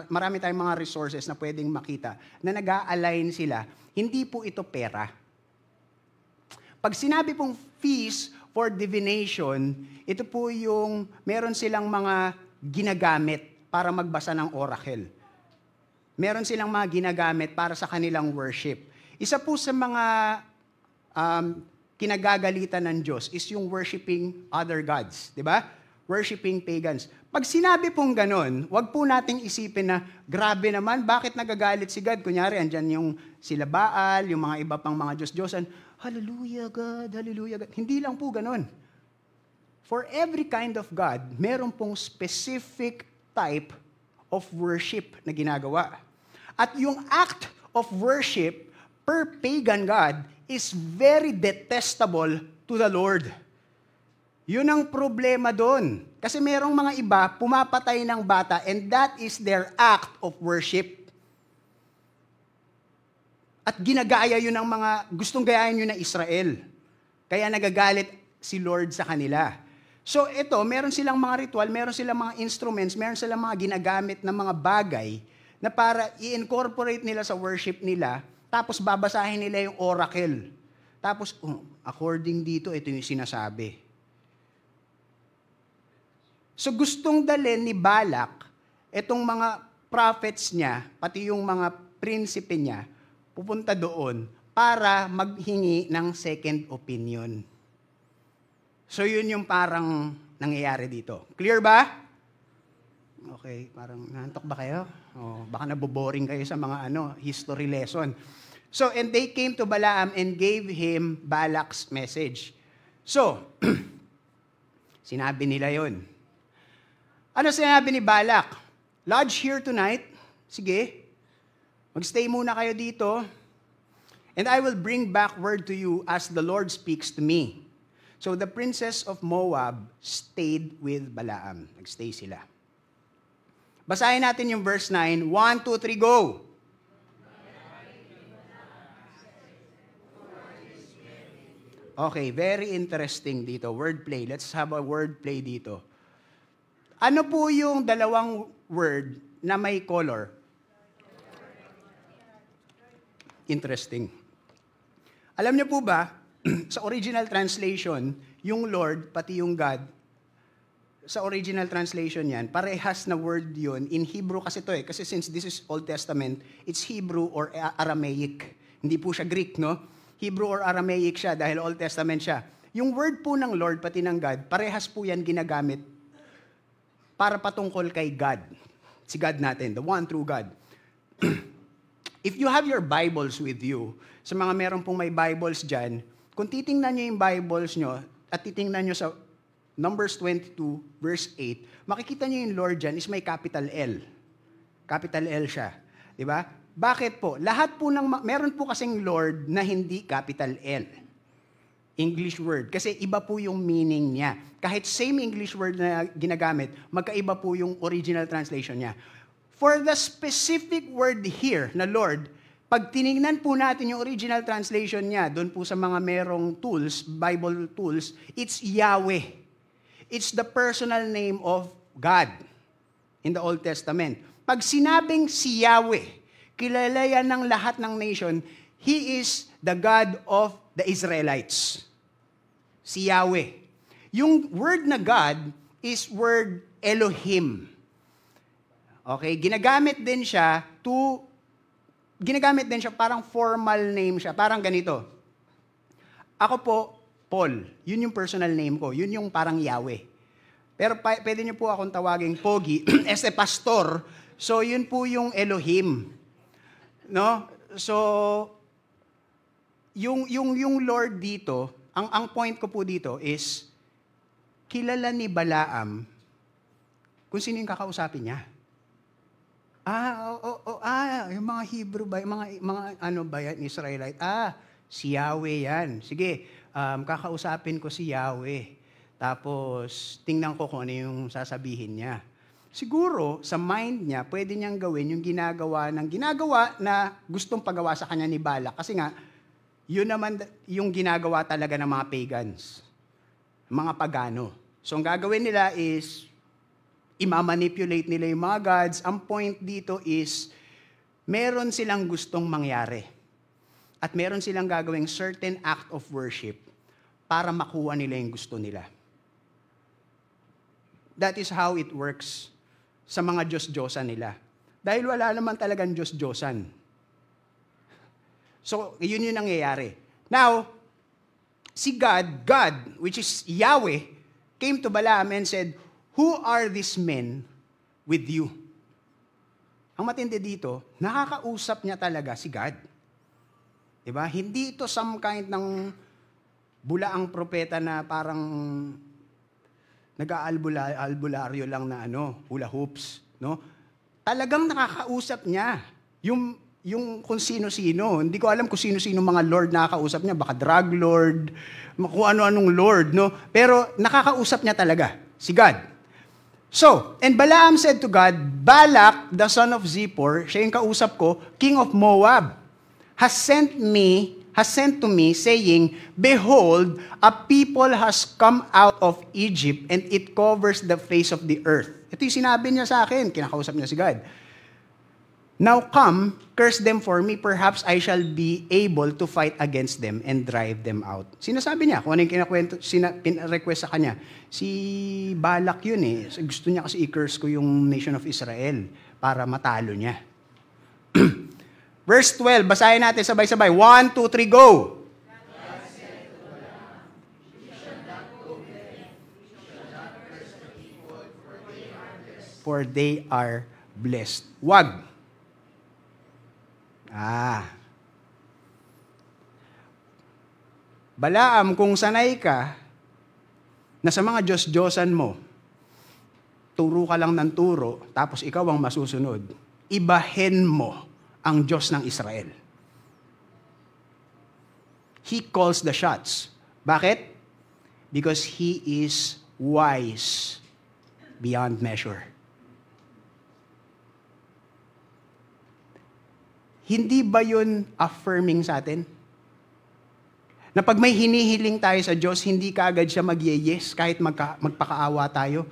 marami tayong mga resources na pwedeng makita, na nag-a-align sila, hindi po ito pera. Pag sinabi pong fees for divination, ito po yung meron silang mga ginagamit para magbasa ng oracle. Meron silang mga ginagamit para sa kanilang worship. Isa po sa mga kinagagalitan ng Diyos is yung worshiping other gods. Di ba? Worshiping pagans. Pag sinabi pong ganon, wag po nating isipin na, grabe naman, bakit nagagalit si God? Kunyari, andyan yung sila Baal, yung mga iba pang mga Diyos-Diyosan, hallelujah God, hallelujah God. Hindi lang po ganon. For every kind of God, meron pong specific type of worship na ginagawa. At yung act of worship per pagan God is very detestable to the Lord. Yun ang problema doon. Kasi merong mga iba, pumapatay ng bata and that is their act of worship. At ginagaya yun ng mga, gustong gayahin yun ng Israel. Kaya nagagalit si Lord sa kanila. So ito, meron silang mga ritual, meron silang mga instruments, meron silang mga ginagamit na mga bagay na para i-incorporate nila sa worship nila, tapos babasahin nila yung oracle. Tapos, according dito, ito yung sinasabi. So gustong dalhin ni Balak, itong mga prophets niya, pati yung mga prinsipe niya, pupunta doon para maghingi ng second opinion. So yun yung parang nangyayari dito. Clear ba? Okay, parang nantok ba kayo? Baka naboboring kayo sa mga history lesson. So, and they came to Balaam and gave him Balak's message. So, sinabi nila yon. Ano sinabi ni Balak? Lodge here tonight. Sige. Magstay muna kayo dito. And I will bring back word to you as the Lord speaks to me. So the princess of Moab stayed with Balaam. Nagstay sila. Basahin natin yung verse 9. 1, 2, 3, go! Okay, very interesting dito. Wordplay. Let's have a wordplay dito. Ano po yung dalawang word na may color? Interesting. Alam niyo po ba, sa original translation, yung Lord, pati yung God, sa original translation yan, parehas na word yun. In Hebrew kasi to kasi since this is Old Testament, it's Hebrew or Aramaic. Hindi po siya Greek, no? Hebrew or Aramaic siya dahil Old Testament siya. Yung word po ng Lord, pati ng God, parehas po yan ginagamit para patungkol kay God. Si God natin, the one true God. If you have your Bibles with you, sa mga meron pong may Bibles dyan, kung titingnan nyo yung Bibles nyo at titingnan nyo sa Numbers 22, verse 8, makikita nyo yung Lord dyan is may capital L. Capital L siya. Diba? Bakit po? Lahat po meron po kasing Lord na hindi capital L. English word. Kasi iba po yung meaning niya. Kahit same English word na ginagamit, magkaiba po yung original translation niya. For the specific word here na Lord, pag tinignan po natin yung original translation niya, doon po sa mga merong tools, Bible tools, it's Yahweh. It's the personal name of God in the Old Testament. Pag sinabing si Yahweh, kilala yan ng lahat ng nation, He is the God of the Israelites. Si Yahweh. Yung word na God is word Elohim. Okay? Ginagamit din siya parang formal name siya. Parang ganito. Ako po, Paul. Yun yung personal name ko. Yun yung parang Yahweh. Pero pwede niyo po akong tawaging Pogi as a pastor. So, yun po yung Elohim. No? So, yung Lord dito, ang point ko po dito is, kilala ni Balaam kung sino yung kakausapin niya. Yung mga Hebrew ba, mga ano ba yan, Israelite? Si Yahweh yan. Sige, kakausapin ko si Yahweh. Tapos, tingnan ko kung ano yung sasabihin niya. Siguro, sa mind niya, pwede niyang gawin yung ginagawa na gustong pagawa sa kanya ni Balak. Kasi nga, yun naman yung ginagawa talaga ng mga pagans. Mga pagano. So, ang gagawin nila is, imamanipulate nila yung mga gods. Ang point dito is, meron silang gustong mangyari. At meron silang gagawing certain act of worship para makuha nila yung gusto nila. That is how it works sa mga Diyos-Diyosan nila. Dahil wala naman talagang Diyos-Diyosan. So, yun yung nangyayari. Now, si God, which is Yahweh, came to Balaam and said, "Who are these men with you?" Ang matindi dito, nakakausap niya talaga si God. Diba? Hindi ito some kind ng bulaang propeta na parang nag-aalbularyo lang na hula hoops. No? Talagang nakakausap niya. Yung kung sino-sino. Hindi ko alam kung sino-sino mga Lord nakakausap niya. Baka drug Lord, kung ano-anong Lord. No? Pero nakakausap niya talaga, si God. So, and Balaam said to God, "Balak, the son of Zippor," siya yung kausap ko, king of Moab, has sent to me, saying, "Behold, a people has come out of Egypt, and it covers the face of the earth." Ito yung sinabi niya sa akin, kinakausap niya si God. Now come, curse them for me, perhaps I shall be able to fight against them and drive them out. Sinasabi niya, kung ano yung pin-request sa kanya. Si Balak yun eh. Gusto niya kasi i-curse ko yung nation of Israel para matalo niya. Verse 12, basahin natin sabay-sabay. 1, 2, 3, go! For they are blessed. Wag. Balaam, kung sanay ka na sa mga Diyos-Diyosan mo, turo ka lang ng turo, tapos ikaw ang masusunod, ibahin mo ang Diyos ng Israel. He calls the shots. Bakit? Because He is wise beyond measure. Hindi ba yun affirming sa atin? Na pag may hinihiling tayo sa Diyos, hindi kaagad siya mag-yes kahit magpakaawa tayo.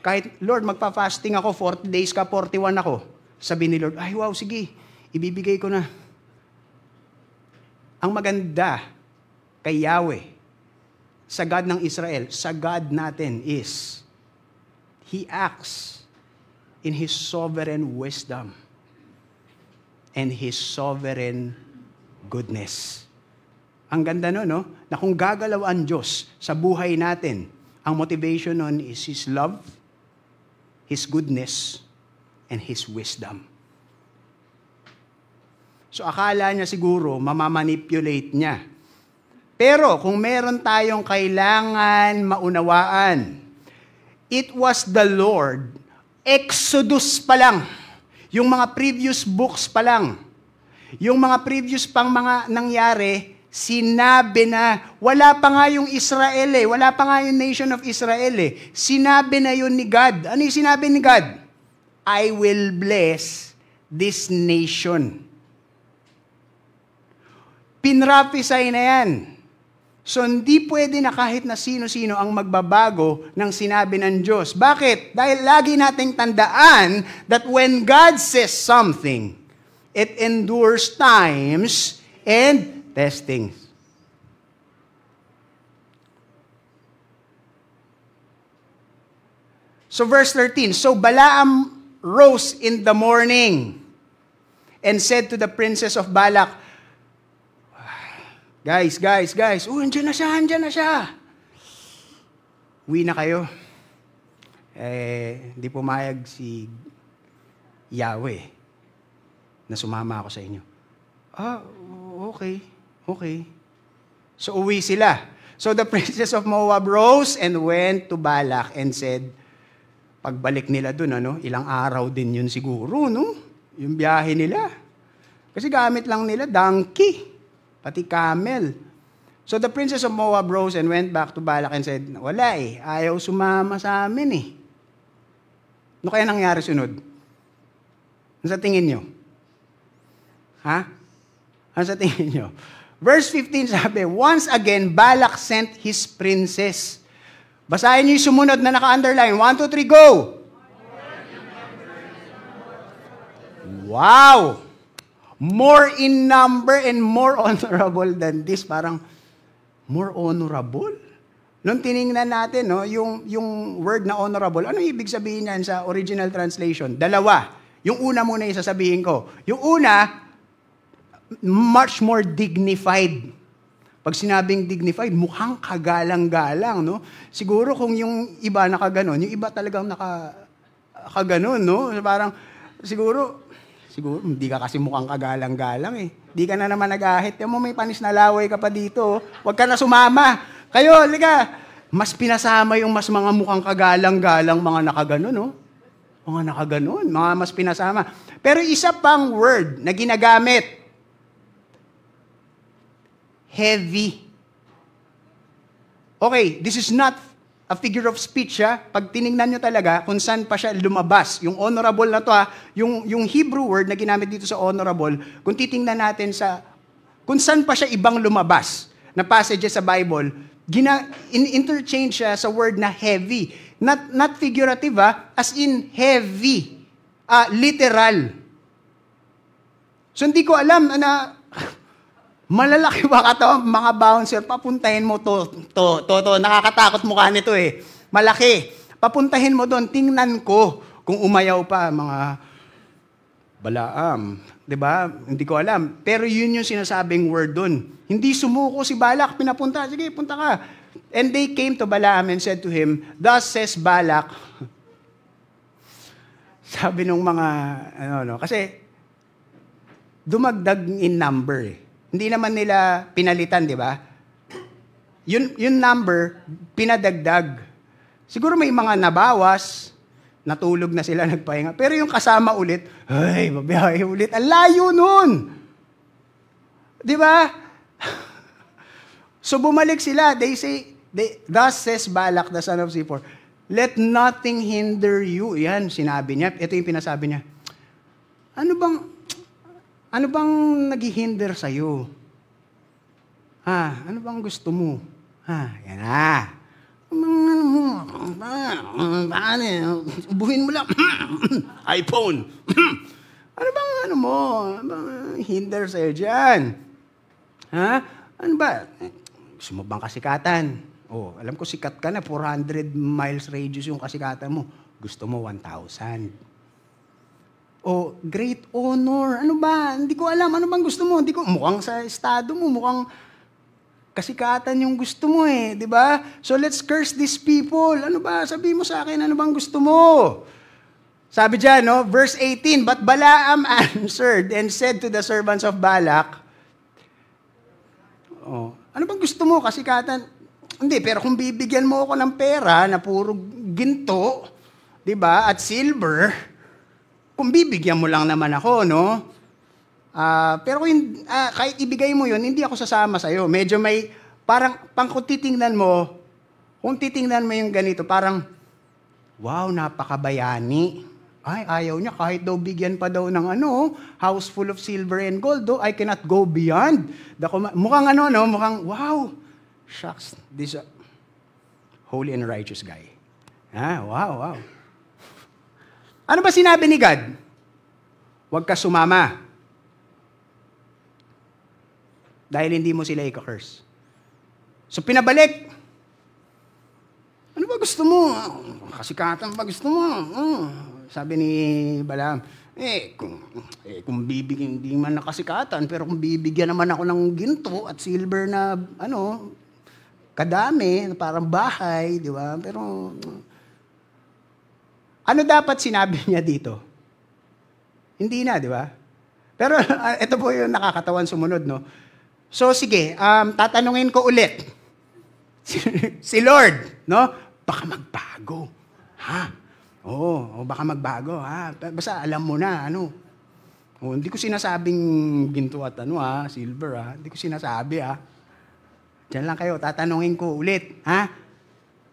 Kahit, Lord, magpa-fasting ako, 40 days ka, 41 ako. Sabi ni Lord, ay wow, sige, ibibigay ko na. Ang maganda kay Yahweh, sa God ng Israel, sa God natin is, He acts in His sovereign wisdom and His sovereign goodness. Ang ganda no? Na kung gagalaw ang Diyos sa buhay natin, ang motivation nun is His love, His goodness, and His wisdom. So akala niya siguro, mamamanipulate niya. Pero kung meron tayong kailangan maunawaan, it was the Lord, Exodus pa lang, yung mga previous books pa lang, yung mga previous pang mga nangyari, sinabi na, wala pa nga yung Israel wala pa nga yung nation of Israel Sinabi na yun ni God. Ano yung sinabi ni God? I will bless this nation. Pinrapisay na yan. So, hindi pwede na kahit na sino-sino ang magbabago ng sinabi ng Diyos. Bakit? Dahil lagi nating tandaan that when God says something, it endures times and testings. So, verse 13, so Balaam rose in the morning and said to the princess of Balak, Guys, andyan na siya. Uwi na kayo. Di pumayag si Yahweh na sumama ako sa inyo. Okay. So uwi sila. So the princess of Moab rose and went to Balak and said, pagbalik nila dun, ilang araw din yun siguro, yung biyahe nila. Kasi gamit lang nila donkey. Pati camel. So the princess of Moab rose and went back to Balak and said, wala ayaw sumama sa amin Ano kaya nangyari sunod? Ano sa tingin nyo? Ano sa tingin nyo? Verse 15 sabi, once again, Balak sent his princess. Basahin nyo yung sumunod na naka-underline. 1, 2, 3, go! Wow! More in number and more honorable than this. Parang, more honorable? Nung tiningnan natin, yung word na honorable, ano ibig sabihin yan sa original translation? Dalawa. Yung una muna yung sasabihin ko. Yung una, much more dignified. Pag sinabing dignified, mukhang kagalang-galang, Siguro kung yung iba nakaganon, yung iba talagang nakaganon, Parang, siguro, hindi ka kasi mukhang kagalang-galang Hindi ka na naman nag-ahit. Yung may panis na laway ka pa dito. Huwag ka na sumama. Kayo, liga. Mas pinasama yung mas mga mukhang kagalang-galang mga nakaganon, Mga nakaganon, mga mas pinasama. Pero isa pang word na ginagamit. Heavy. Okay, this is not a figure of speech, Pag tiningnan nyo talaga, kung saan pa siya lumabas. Yung honorable na to, yung Hebrew word na ginamit dito sa honorable, kung titingnan natin kung saan pa siya ibang lumabas na passages sa Bible, interchange siya sa word na heavy. Not figurative, as in heavy. Literal. So hindi ko alam na malalaki ba katawan, mga bouncer, papuntahin mo to, nakakatakot mukha nito eh. Malaki. Papuntahin mo doon, tingnan ko kung umayaw pa mga Balaam. 'Di ba? Hindi ko alam. Pero yun yung sinasabing word doon. Hindi sumuko si Balak, pinapunta. Sige, punta ka. And they came to Balaam and said to him, "Thus says Balak." Sabi nung mga, kasi dumagdag in number eh. Hindi naman nila pinalitan, di ba? Yun number, pinadagdag. Siguro may mga nabawas, natulog na sila, nagpahinga. Pero yung kasama ulit, ay, mabiyahe ulit. Ang layo nun! Di ba? So bumalik sila. They say, thus says Balak, the son of Zippor, let nothing hinder you. Yan, sinabi niya. Ito yung pinasabi niya. Ano bang naghihinder sa'yo? Ano bang gusto mo? Yan na. Ubuhin mo lang. iPhone. Ano bang hinder sa'yo dyan? Ano ba? Gusto mo bang kasikatan? Alam ko sikat ka na, 400 miles radius yung kasikatan mo. Gusto mo 1,000. Great honor. Ano ba? Hindi ko alam. Ano bang gusto mo? Mukhang sa estado mo, mukhang kasikatan yung gusto mo eh. Di ba? So let's curse these people. Ano ba? Sabi mo sa akin, ano bang gusto mo? Sabi dyan, verse 18, but Balaam answered and said to the servants of Balak, ano bang gusto mo? Kasikatan? Hindi, pero kung bibigyan mo ako ng pera na puro ginto, di ba, at silver, kung bibigyan mo lang naman ako, no? Pero kahit ibigay mo yun, hindi ako sasama sa'yo. Medyo may, parang, kung titingnan mo yung ganito, parang, wow, napakabayani. Ay, ayaw niya, kahit daw bigyan pa daw ng house full of silver and gold, I cannot go beyond. Mukhang mukhang, wow, shucks, this holy and righteous guy. Wow. Ano ba sinabi ni God? Huwag ka sumama. Dahil hindi mo sila i-curse. So pinabalik. Ano ba gusto mo? Kasikatan ba gusto mo? Sabi ni Balaam, kung bibigyan, hindi man nakasikatan, pero kung bibigyan naman ako ng ginto at silver na, kadami, parang bahay, di ba? Pero, ano dapat sinabi niya dito? Hindi na, di ba? Pero, ito po yung nakakatawan sumunod, no? So, sige, tatanungin ko ulit. Si Lord, no? Baka magbago. Baka magbago, Basta alam mo na, hindi ko sinasabing ginto at silver, Hindi ko sinasabi, Diyan lang kayo, tatanungin ko ulit,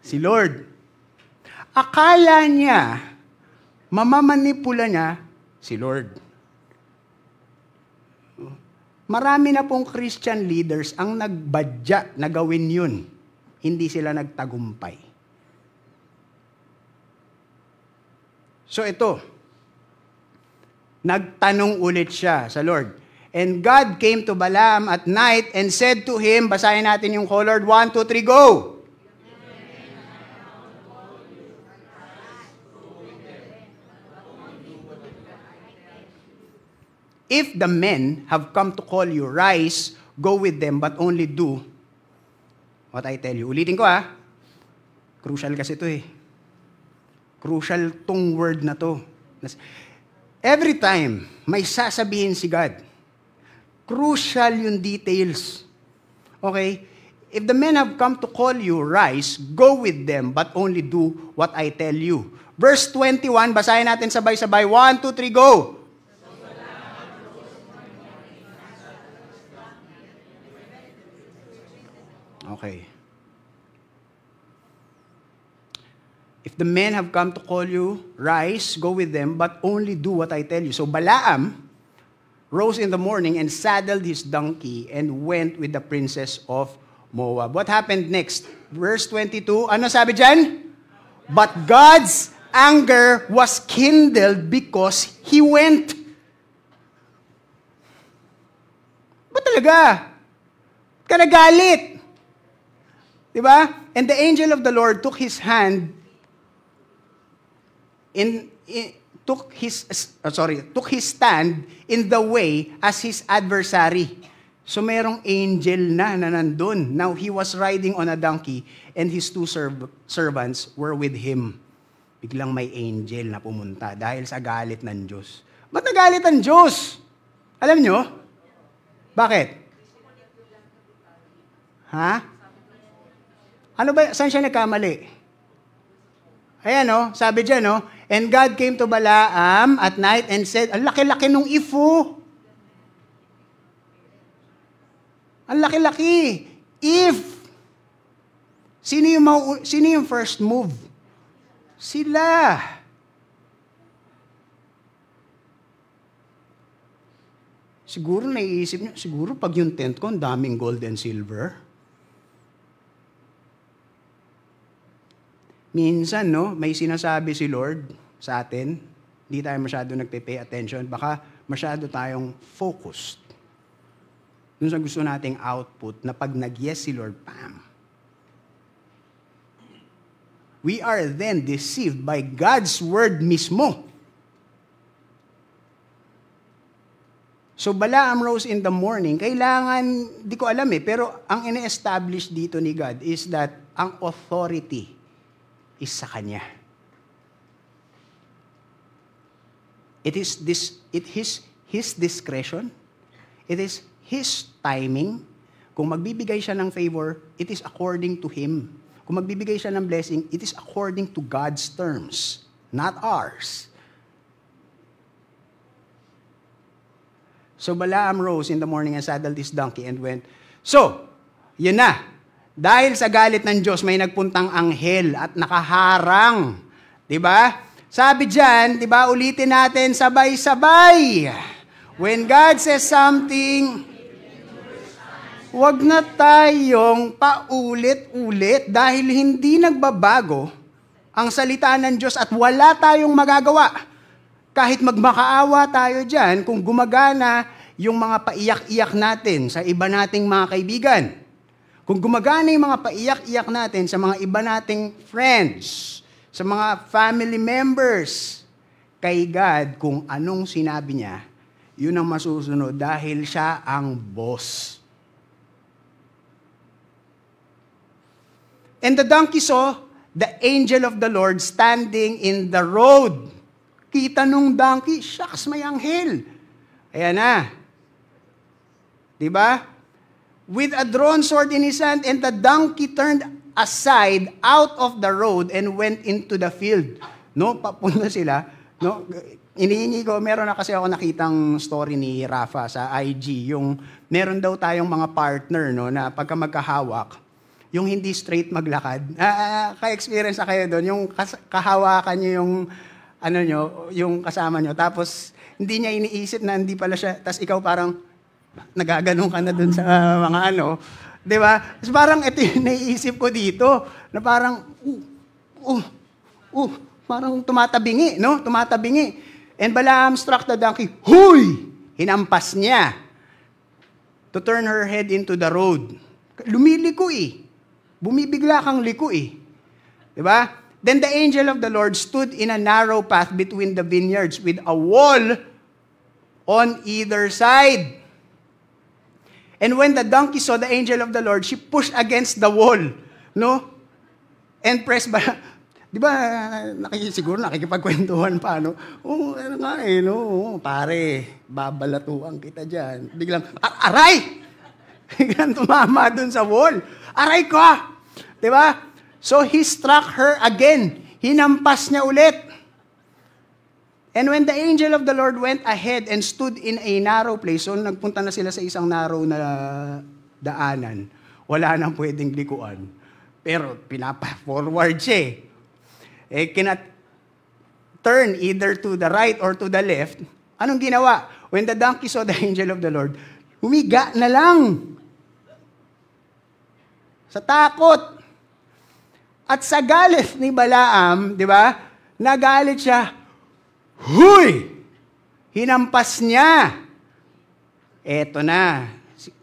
Si Lord. Akala niya, mamamanipula niya si Lord. Marami na pong Christian leaders ang nagbadya na gawin yun. Hindi sila nagtagumpay. So ito, nagtanong ulit siya sa Lord. And God came to Balaam at night and said to him, basahin natin yung colored, 1, 2, 3, go! If the men have come to call you, rise, go with them, but only do what I tell you. Ulitin ko Crucial kasi ito Crucial tong word na to. Every time may sasabihin si God, crucial yung details. Okay? If the men have come to call you, rise, go with them, but only do what I tell you. Verse 21, basahin natin sabay-sabay. 1, 2, 3, go! Okay. If the men have come to call you, rise, go with them, but only do what I tell you. So Balaam rose in the morning and saddled his donkey and went with the princess of Moab. What happened next? Verse 22, ano sabi dyan? But God's anger was kindled because he went. talaga. Kanagalit. Diba? And the angel of the Lord took his hand took his stand in the way as his adversary. So merong angel na nandun. Now he was riding on a donkey and his two servants were with him. Biglang may angel na pumunta dahil sa galit ng Diyos. Ba't nagalit ang Diyos? Alam nyo? Bakit? Ha? Ano ba? Saan siya nagkamali? Ayan, no? Sabi dyan, no? And God came to Balaam at night and said, ang laki-laki nung ifo. Ang laki-laki. If. Sino yung first move? Sila. Siguro naiisip niyo, siguro pag yung tent ko, ang daming gold and silver. Minsan, no, may sinasabi si Lord sa atin, hindi tayo masyado nagpe-pay attention, baka masyado tayong focused dun sa gusto nating output na pag nag-yes si Lord, pam. We are then deceived by God's word mismo. So Balaam rose in the morning, kailangan, di ko alam pero ang ine-establish dito ni God is that ang authority is sa Kanya. It is His discretion. It is His timing. Kung magbibigay siya ng favor, it is according to Him. Kung magbibigay siya ng blessing, it is according to God's terms, not ours. So Balaam rose in the morning and saddled his donkey and went. So, yun na. Dahil sa galit ng Diyos, may nagpuntang anghel at nakaharang. Diba? Sabi dyan, diba, ulitin natin sabay-sabay. When God says something, wag na tayong paulit-ulit dahil hindi nagbabago ang salita ng Diyos at wala tayong magagawa. Kahit magmakaawa tayo dyan, kung gumagana yung mga paiyak-iyak natin sa iba nating mga kaibigan, kung gumagana yung mga paiyak-iyak natin sa mga iba nating friends, sa mga family members, kay God, kung anong sinabi niya, yun ang masusunod dahil siya ang boss. And the donkey saw the angel of the Lord standing in the road. Kita nung donkey, shucks, may anghel. Ayan na. Diba? With a drawn sword in his hand, and the donkey turned aside out of the road and went into the field. No, papunta sila. No, inihingi ko, meron na kasi ako nakitang story ni Rafa sa IG, yung meron daw tayong mga partner, no, na pagka magkahawak, yung hindi straight maglakad. Ka-experience na kayo doon, yung kahawakan nyo yung ano nyo, yung kasama nyo, tapos hindi niya iniisip na hindi pala siya, tapos ikaw parang nagaganong ka na dun sa mga ano, di ba? Tapos parang ito yung naiisip ko dito, na parang, parang tumatabingi, no? Tumatabingi. And Balaam struck the donkey, huy! Hinampas niya to turn her head into the road. Lumiliko bumibigla kang liko di ba? Then the angel of the Lord stood in a narrow path between the vineyards with a wall on either side. And when the donkey saw the angel of the Lord, she pushed against the wall, no? And pressed by, di ba, siguro nakikipagkwentuhan pa, no? Ano nga no? Pare, babalatuan kita dyan. Biglang, aray! Biglang tumama dun sa wall. Aray ko! Di ba? So he struck her again. Hinampas niya ulit. And when the angel of the Lord went ahead and stood in a narrow place, so nagpunta na sila sa isang narrow na daanan, wala nang pwedeng likuan. Pero pinapa-forward siya. Cannot turn either to the right or to the left. Anong ginawa? When the donkey saw the angel of the Lord, humiga na lang. Sa takot. At sa galit ni Balaam, di ba? Nagalit siya. Huy! Hinampas niya. Eto na.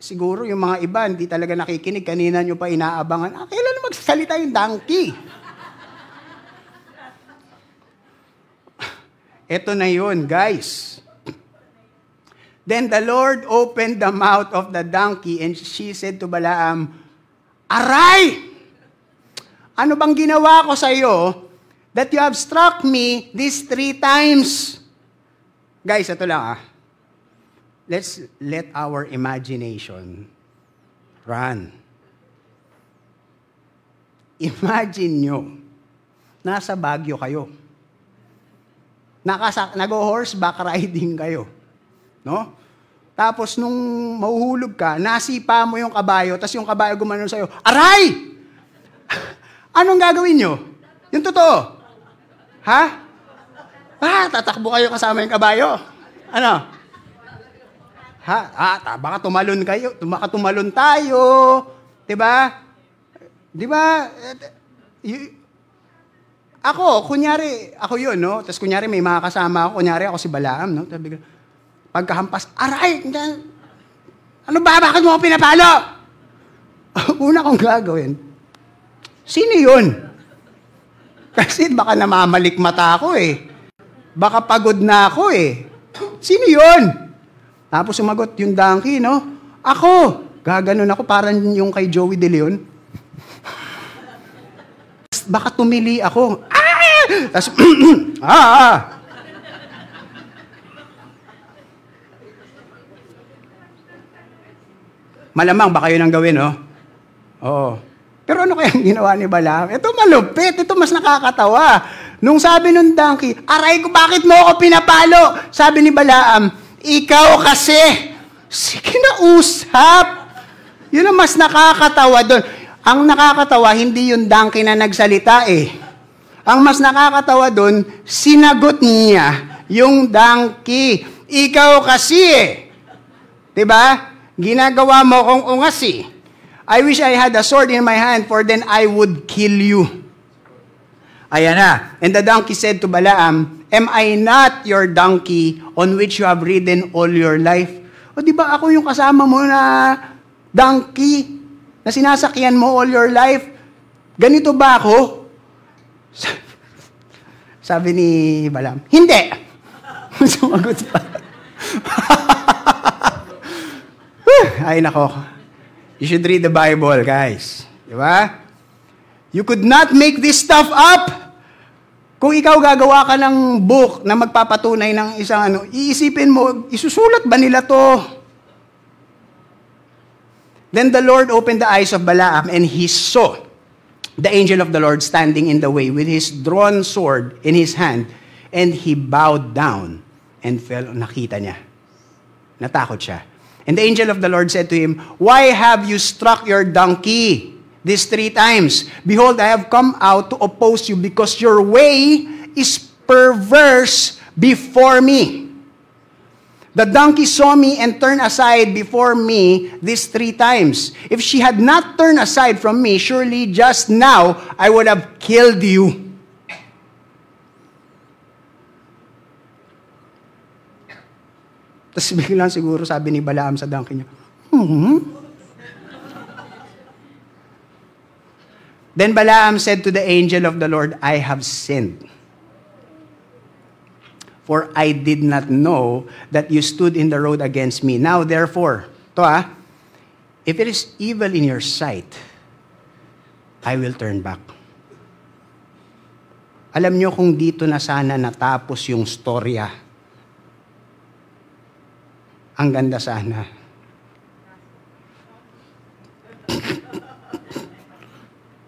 Siguro yung mga iba, hindi talaga nakikinig. Kanina nyo pa inaabangan, kailan magsasalita yung donkey? Ito na yun, guys. Then the Lord opened the mouth of the donkey and she said to Balaam, "Aray! Ano bang ginawa ko sa iyo that you have struck me these 3 times?" Guys, ito lang Let's let our imagination run. Imagine nyo, nasa Baguio kayo. Nag-horseback riding kayo. No? Tapos nung mahuhulog ka, nasipa mo yung kabayo, tapos yung kabayo gumanon sa'yo, "Aray!" Anong gagawin nyo? Yung totoo. Ha? Tatakbo kayo kasama yung kabayo. Ano? Baka tumalon kayo, baka tumalon tayo. Diba? Diba? Ako yun, no? Tapos kunyari may mga kasama ako, kunyari ako si Balaam, no? Pagkahampas, "Aray! Ano ba? Bakit mo ako pinapalo?" Una kong gagawin, sino yun? Kasi baka namamalik mata ako Baka pagod na ako Sino yun? Tapos sumagot yung donkey, no? Ako! Gaganon ako, parang yung kay Joey De Leon. Baka tumili ako. Tapos, Malamang baka yun ang gawin, no? Oo. Pero ano kayang ginawa ni Balaam? Ito malupit. Ito mas nakakatawa. Nung sabi nung donkey, "Aray ko, bakit mo ako pinapalo?" Sabi ni Balaam, "Ikaw kasi." Sige na, usap. Yun ang mas nakakatawa doon. Ang nakakatawa, hindi yung donkey na nagsalita Ang mas nakakatawa doon, sinagot niya yung donkey. "Ikaw kasi Diba? Ginagawa mo kong ungas I wish I had a sword in my hand, for then I would kill you." Ayan na. And the donkey said to Balaam, "Am I not your donkey on which you have ridden all your life?" O di ba ako yung kasama mo na donkey na sinasakyan mo all your life? Ganito ba ako? Sabi ni Balaam, "Hindi." Sumagot pa. Ay nako. You should read the Bible, guys. Di ba? You could not make this stuff up. Kung ikaw gagawa ka ng book na magpapatunay ng isang iisipin mo, isusulat ba nila to? Then the Lord opened the eyes of Balaam, and he saw the angel of the Lord standing in the way with his drawn sword in his hand, and he bowed down and fell. Nakita niya. Natakot siya. And the angel of the Lord said to him, "Why have you struck your donkey these 3 times? Behold, I have come out to oppose you because your way is perverse before me. The donkey saw me and turned aside before me these 3 times. If she had not turned aside from me, surely just now I would have killed you." Tapos biglang siguro sabi ni Balaam sa donkey niya, Then Balaam said to the angel of the Lord, "I have sinned. For I did not know that you stood in the road against me. Now therefore," "if it is evil in your sight, I will turn back." Alam niyo kung dito na sana natapos yung storya. Ang ganda sana.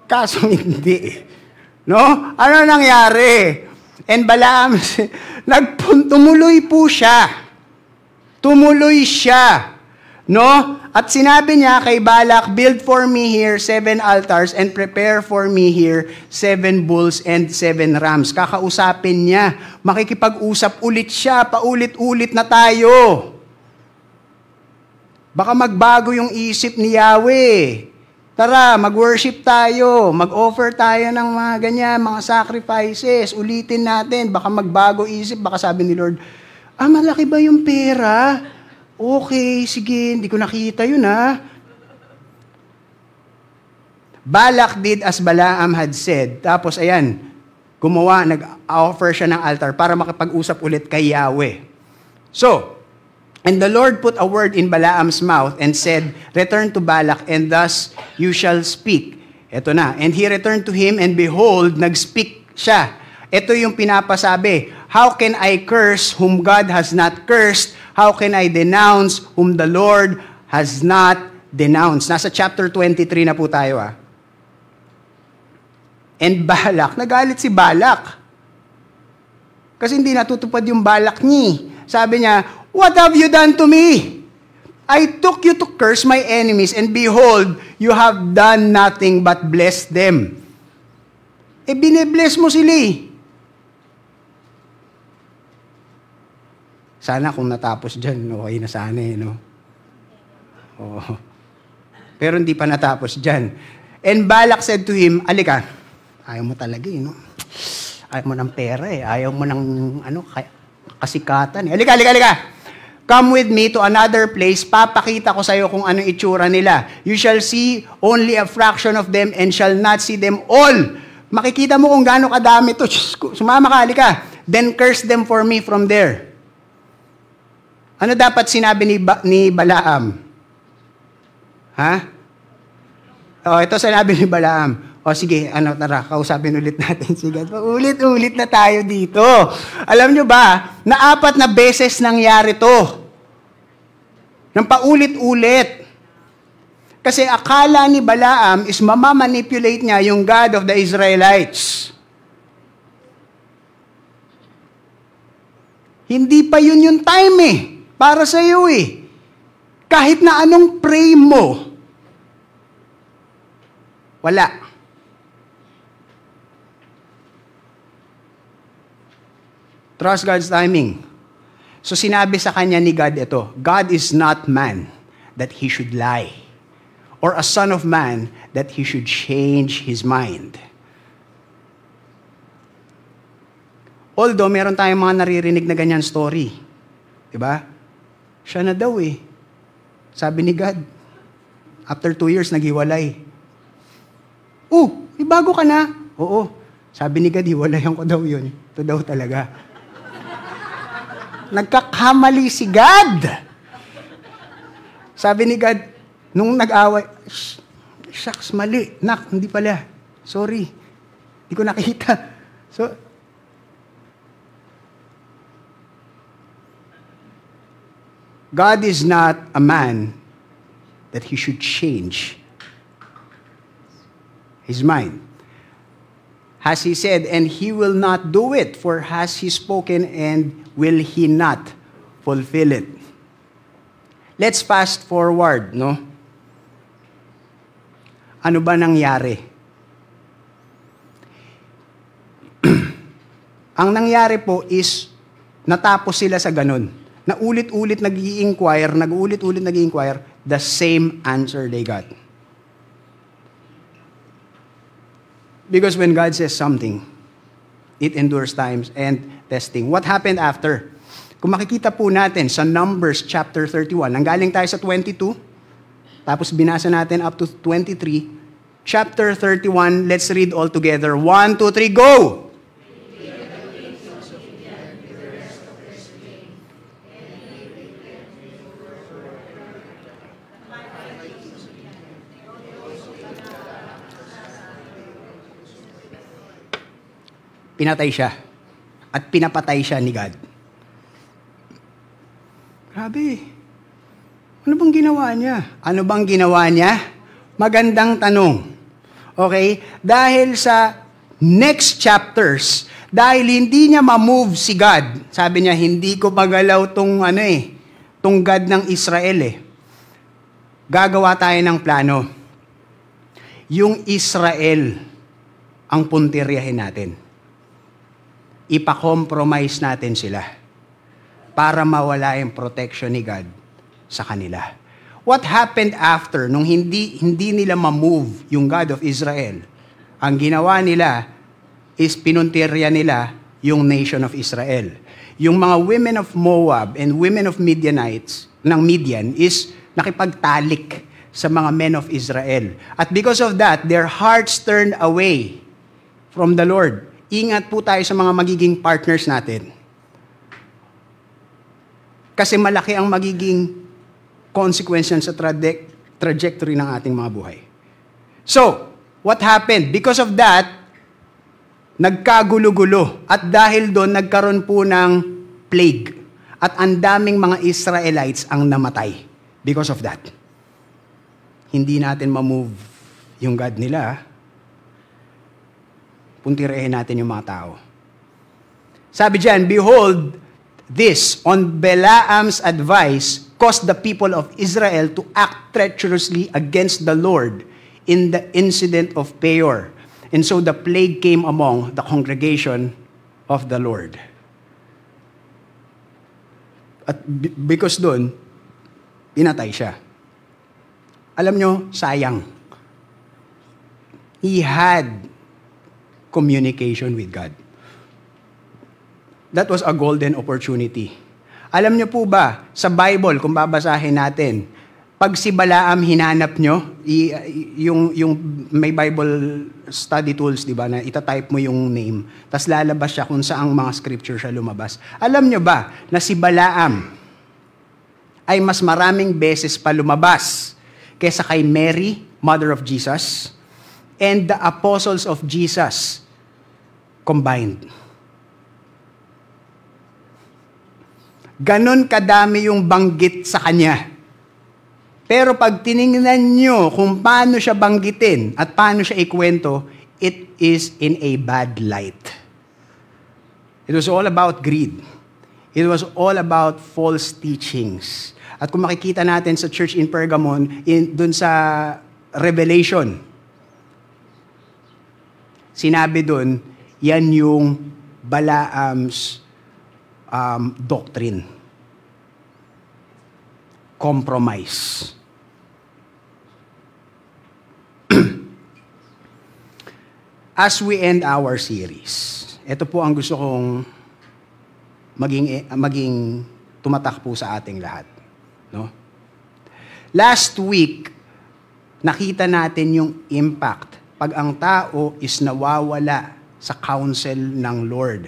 Kaso hindi. No? Ano nangyari? And Balaam, tumuloy po siya. Tumuloy siya. No? At sinabi niya kay Balak, "Build for me here 7 altars and prepare for me here 7 bulls and 7 rams." Kakausapin niya. Makikipag-usap ulit siya. Paulit-ulit na tayo. Baka magbago yung isip ni Yahweh. Tara, mag-worship tayo. Mag-offer tayo ng mga ganyan, mga sacrifices. Ulitin natin. Baka magbago isip. Baka sabi ni Lord, malaki ba yung pera? Okay, sige, hindi ko nakita yun ha. Balak did as Balaam had said. Tapos ayan, gumawa, nag-offer siya ng altar para makipag-usap ulit kay Yahweh. So, and the Lord put a word in Balaam's mouth and said, return to Balak, and thus you shall speak. Ito na. And he returned to him, and behold, nag-speak siya. Ito yung pinapasabi. How can I curse whom God has not cursed? How can I denounce whom the Lord has not denounced? Nasa chapter 23 na po tayo And Balak, nagalit si Balak. Kasi hindi natutupad yung balak niya. Sabi niya, what have you done to me? I took you to curse my enemies, and behold, you have done nothing but bless them. Bine-bless mo sila Sana kung natapos dyan, okay na sana no? Oh. Pero hindi pa natapos dyan. And Balak said to him, alika, ayaw mo talaga no? Ayaw mo ng pera ayaw mo ng kasikatan Alika. Come with me to another place, papakita ko sa'yo kung anong itsura nila. You shall see only a fraction of them and shall not see them all. Makikita mo kung gaano kadami to. Sumama ka, halika. Then curse them for me from there. Ano dapat sinabi ni Balaam? Ito sinabi ni Balaam. Sige, tara, kausapin ulit natin. Sige, ulit na tayo dito. Alam nyo ba, na 4 na beses nangyari to. Nang paulit-ulit. Kasi akala ni Balaam is mamamanipulate niya yung God of the Israelites. Hindi pa yun yung time para sa iyo Kahit na anong pray mo, wala. Trust God's timing. So sinabi sa kanya ni God ito, God is not man that he should lie, or a son of man that he should change his mind. Although meron tayong mga naririnig na ganyan story. Diba? Siya na daw Sabi ni God, after 2 years, naghiwalay. Bago ka na? Oo. Sabi ni God, hiwalayan ko daw yun. Ito daw talaga. Nagkakamali si God. Sabi ni God, nung nag-away, shucks, mali. Nak, hindi pala. Sorry. Hindi ko nakita. So, God is not a man that he should change his mind. Has he said, and he will not do it, for has he spoken, and will he not fulfill it? Let's fast forward, no? Ano ba nangyari? Ang nangyari po is, natapos sila sa ganun. Na ulit-ulit nag-i-inquire, the same answer they got. Because when God says something, it endures times and testing. What happened after? Kung makikita po natin sa Numbers chapter 31, nanggaling tayo sa 22, tapos binasa natin up to 23, chapter 31, let's read all together. 1, 2, 3, go! Pinatay siya. At pinapatay siya ni God. Grabe. Ano bang ginawa niya? Magandang tanong. Okay? Dahil sa next chapters, dahil hindi niya ma-move si God, sabi niya, hindi ko magalaw tong tong God ng Israel Gagawa tayo ng plano. Yung Israel ang puntiryahin natin. Ipa-compromise natin sila para mawala yung protection ni God sa kanila. What happened after nung hindi nila ma-move yung God of Israel? Ang ginawa nila is pinuntirya nila yung nation of Israel. Yung mga women of Moab and women of Midianites, ng Midian, is nakipagtalik sa mga men of Israel. At because of that, their hearts turned away from the Lord. Ingat po tayo sa mga magiging partners natin. Kasi malaki ang magiging consequence sa trajectory ng ating mga buhay. So, what happened? Because of that, nagkagulo-gulo. At dahil doon, nagkaroon po ng plague. At ang daming mga Israelites ang namatay because of that. Hindi natin ma-move yung God nila. Puntirehin natin yung mga tao. Sabi diyan, behold, this, on Balaam's advice, caused the people of Israel to act treacherously against the Lord in the incident of Peor. And so the plague came among the congregation of the Lord. At because doon, pinatay siya. Alam nyo, sayang. He had communication with God. That was a golden opportunity. Alam nyo po ba, sa Bible, kung babasahin natin, pag si Balaam hinanap nyo, yung may Bible study tools, di ba, na itatype mo yung name, tas lalabas siya kung saang mga scripture siya lumabas. Alam nyo ba, na si Balaam ay mas maraming beses pa lumabas kaysa kay Mary, mother of Jesus, and the apostles of Jesus combined. Ganon kadami yung banggit sa kanya. Pero pag tiningnan nyo kung paano siya banggitin at paano siya ikwento, it is in a bad light. It was all about greed. It was all about false teachings. At kung makikita natin sa church in Pergamon, dun sa Revelation, sinabi dun, yan yung Balaam's doctrine. Compromise. As we end our series, ito po ang gusto kong maging tumatak po sa ating lahat. No? Last week, nakita natin yung impact pag ang tao is nawawala sa counsel ng Lord.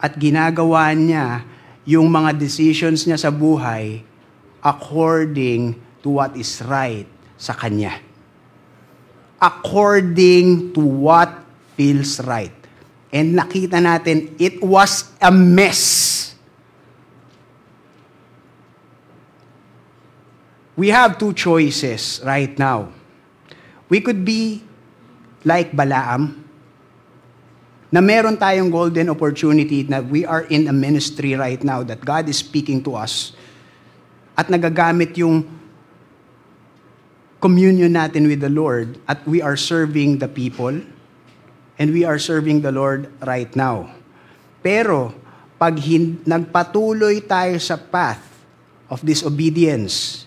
At ginagawa niya yung mga decisions niya sa buhay according to what is right sa kanya. According to what feels right. And nakita natin, it was a mess. We have two choices right now. We could be like Balaam, na meron tayong golden opportunity na we are in a ministry right now that God is speaking to us at nagagamit yung communion natin with the Lord at we are serving the people and we are serving the Lord right now. Pero pag nagpatuloy tayo sa path of disobedience,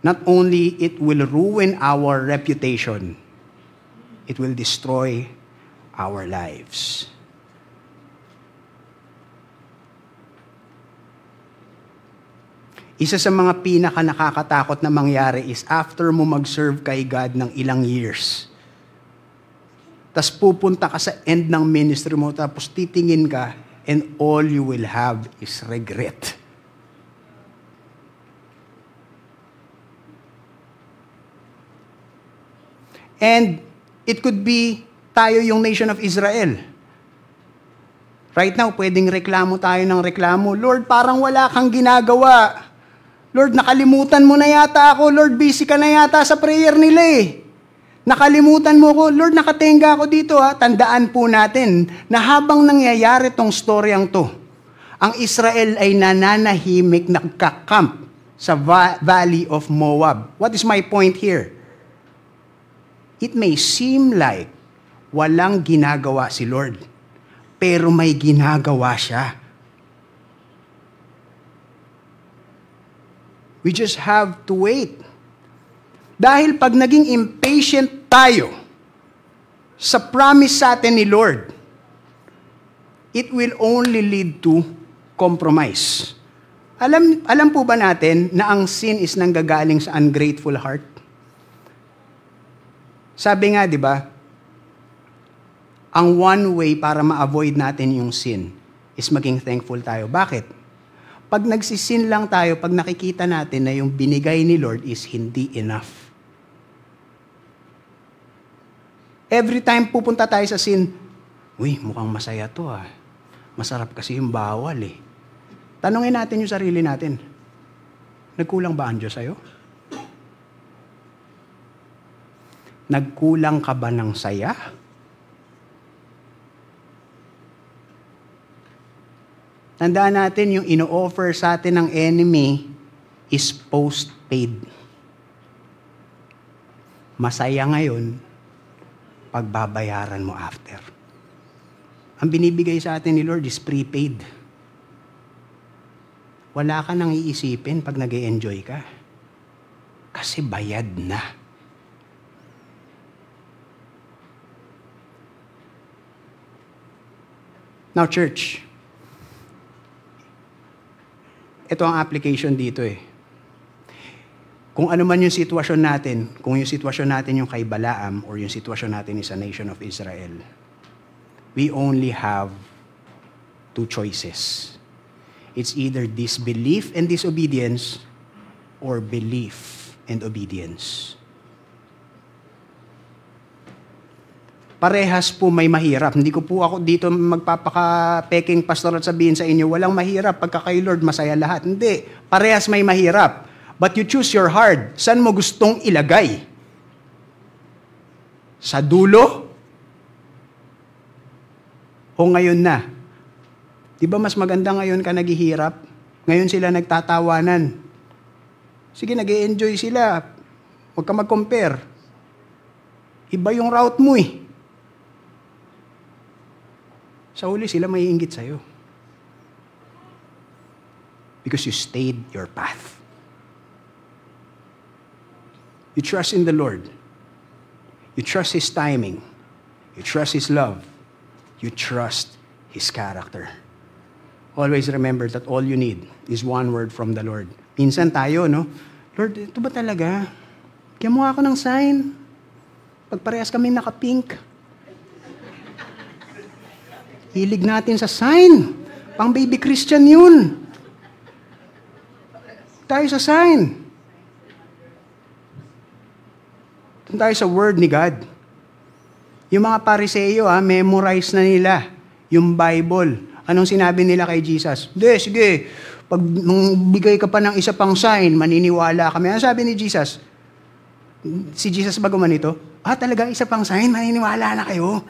not only it will ruin our reputation, it will destroy our lives. Isa sa mga pinaka nakakatakot na mangyari is after mo mag-serve kay God ng ilang years, tas pupunta ka sa end ng ministry mo, tapos titingin ka, and all you will have is regret. And it could be tayo yung nation of Israel. Right now, pwedeng reklamo tayo ng reklamo. Lord, parang wala kang ginagawa. Lord, nakalimutan mo na yata ako. Lord, busy ka na yata sa prayer nila eh. Nakalimutan mo ko. Lord, nakatenga ako dito ha. Tandaan po natin na habang nangyayari tong storyang to, ang Israel ay nananahimik, nagkakamp sa Valley of Moab. What is my point here? It may seem like walang ginagawa si Lord, pero may ginagawa siya. We just have to wait. Dahil pag naging impatient tayo sa promise sa atin ni Lord, it will only lead to compromise. Alam po ba natin na ang sin is nanggagaling sa ungrateful heart? Sabi nga, di ba, ang one way para ma-avoid natin yung sin is maging thankful tayo. Bakit? Pag nagsisin lang tayo, pag nakikita natin na yung binigay ni Lord is hindi enough. Every time pupunta tayo sa sin, uy, mukhang masaya to ah. Masarap kasi yung bawal eh. Tanungin natin yung sarili natin. Nagkulang ba ang Diyos sa'yo? Nagkulang ka ba ng saya? Tandaan natin, yung ino-offer sa atin ng enemy is post-paid. Masaya ngayon, pagbabayaran mo after. Ang binibigay sa atin ni Lord is prepaid. Wala ka nang iisipin pag nag-e-enjoy ka. Kasi bayad na. Now, church, ito ang application dito eh. Kung ano man yung sitwasyon natin, kung yung sitwasyon natin yung kay Balaam or yung sitwasyon natin is a nation of Israel, we only have two choices. It's either disbelief and disobedience or belief and obedience. Parehas po may mahirap. Hindi ko po ako dito magpapaka-peking pastor at sabihin sa inyo, walang mahirap pagka kay Lord masaya lahat. Hindi. Parehas may mahirap. But you choose your heart. Saan mo gustong ilagay? Sa dulo? O ngayon na? Di ba mas maganda ngayon ka naghihirap? Ngayon sila nagtatawanan. Sige, nag-e-enjoy sila. Huwag ka mag-compare. Iba yung route mo eh. Sa huli sila may inggit sa'yo. Because you stayed your path. You trust in the Lord. You trust His timing. You trust His love. You trust His character. Always remember that all you need is one word from the Lord. Minsan tayo, no? Lord, ito ba talaga? Kaya mo ako ng sign. Pagparehas kami naka-pink. Hilig natin sa sign. Pang baby Christian yun. Tayo sa sign. Tayo sa word ni God. Yung mga Pariseo, memorize na nila yung Bible. Anong sinabi nila kay Jesus? Sige, pag bigay ka pa ng isa pang sign, maniniwala kami. Ano sabi ni Jesus? Si Jesus ba gumanito? Talaga, isa pang sign, maniniwala na kayo?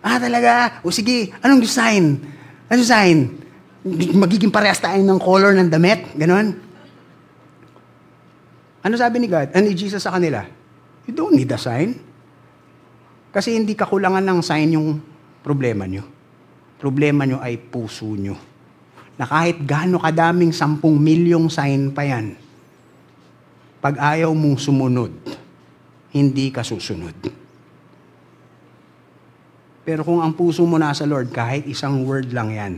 Talaga? O sige, anong sign? Anong sign? Magiging parehas tayo ng color ng damit? Ganon? Ano sabi ni God? Ni Jesus sa kanila? You don't need a sign. Kasi hindi kakulangan ng sign yung problema nyo. Problema nyo ay puso nyo. Na kahit gaano kadaming 10 milyong sign pa yan, pag ayaw mong sumunod, hindi ka susunod. Pero kung ang puso mo nasa Lord, kahit isang word lang yan,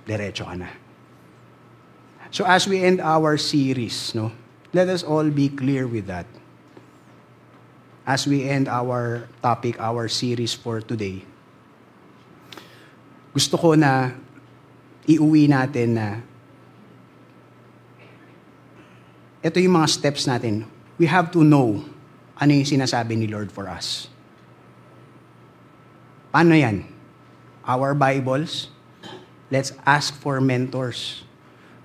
diretso ka na. So as we end our series, no, let us all be clear with that. As we end our topic, our series for today, gusto ko na iuwi natin na ito yung mga steps natin. We have to know ano yung sinasabi ni Lord for us. Paano yan? Our Bibles, let's ask for mentors.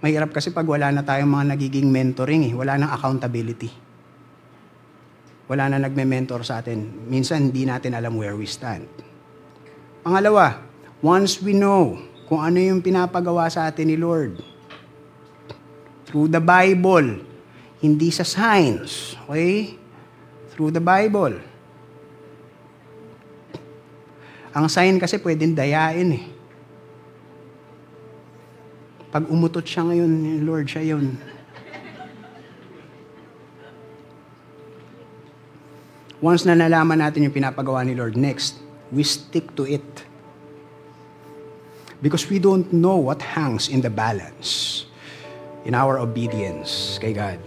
Mahirap kasi pag wala na tayong mga nagiging mentoring, wala nang accountability. Wala na nagme-mentor sa atin. Minsan, hindi natin alam where we stand. Pangalawa, once we know kung ano yung pinapagawa sa atin ni Lord, through the Bible, hindi sa signs, okay? Through the Bible. Ang sign kasi pwedeng dayain eh. Pag umutot siya ngayon, Lord, siya yun. Once na nalaman natin yung pinapagawa ni Lord, next, we stick to it. Because we don't know what hangs in the balance in our obedience kay God.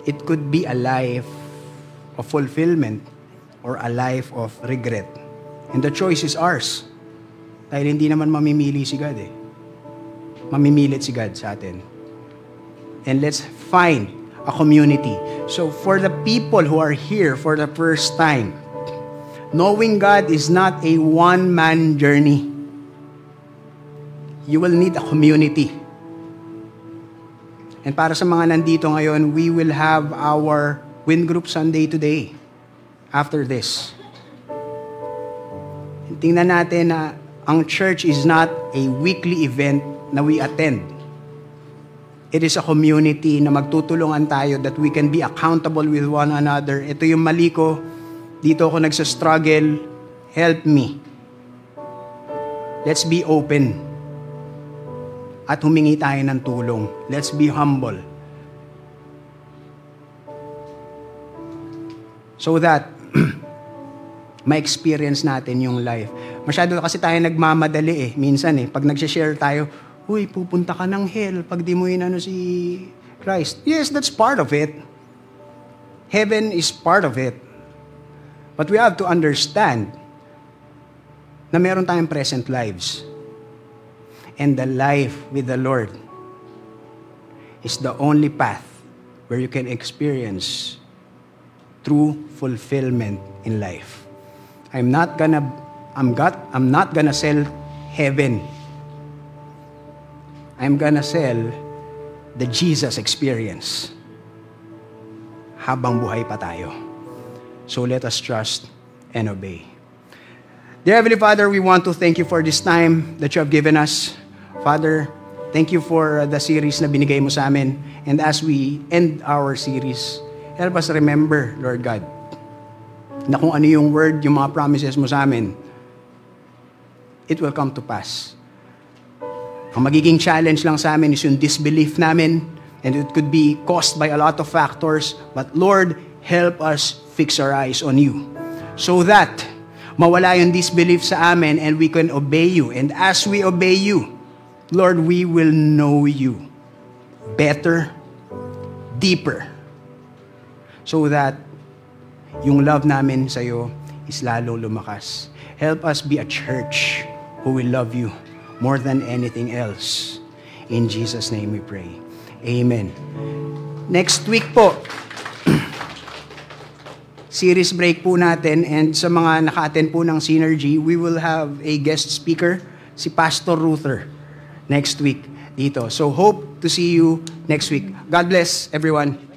It could be a life of fulfillment or a life of regret. And the choice is ours. Dahil hindi naman mamimili si God eh. Mamimilit si God sa atin. And let's find a community. So for the people who are here for the first time, knowing God is not a one-man journey. You will need a community. And para sa mga nandito ngayon, we will have our Win Group Sunday today, after this. Tingnan natin na ang church is not a weekly event na we attend. It is a community na magtutulungan tayo that we can be accountable with one another. Ito yung mali ko, dito ako nagsastruggle, help me. Let's be open. At humingi tayo ng tulong. Let's be humble. So that, ma-experience natin yung life. Masyado kasi tayo nagmamadali eh. Minsan pag nag-share tayo, uy, pupunta ka ng hell pag di mo si Christ. Yes, that's part of it. Heaven is part of it. But we have to understand na meron tayong present lives. And the life with the Lord is the only path where you can experience true fulfillment in life. I'm not gonna sell heaven. I'm gonna sell the Jesus experience habang buhay pa tayo. So let us trust and obey. Dear Heavenly Father, we want to thank you for this time that you have given us. Father, thank you for the series na binigay mo sa amin. And as we end our series, help us remember, Lord God, na kung ano yung word, yung mga promises mo sa amin, it will come to pass. Ang magiging challenge lang sa amin is yung disbelief namin, and it could be caused by a lot of factors, but Lord, help us fix our eyes on you. So that, mawala yung disbelief sa amin and we can obey you. And as we obey you, Lord, we will know you better, deeper, so that yung love namin sa'yo is lalong lumakas. Help us be a church who will love you more than anything else. In Jesus' name we pray. Amen. Next week po, series break po natin, and sa mga naka-attend po ng Synergy, we will have a guest speaker, si Pastor Ruther, next week dito. So hope to see you next week. God bless everyone.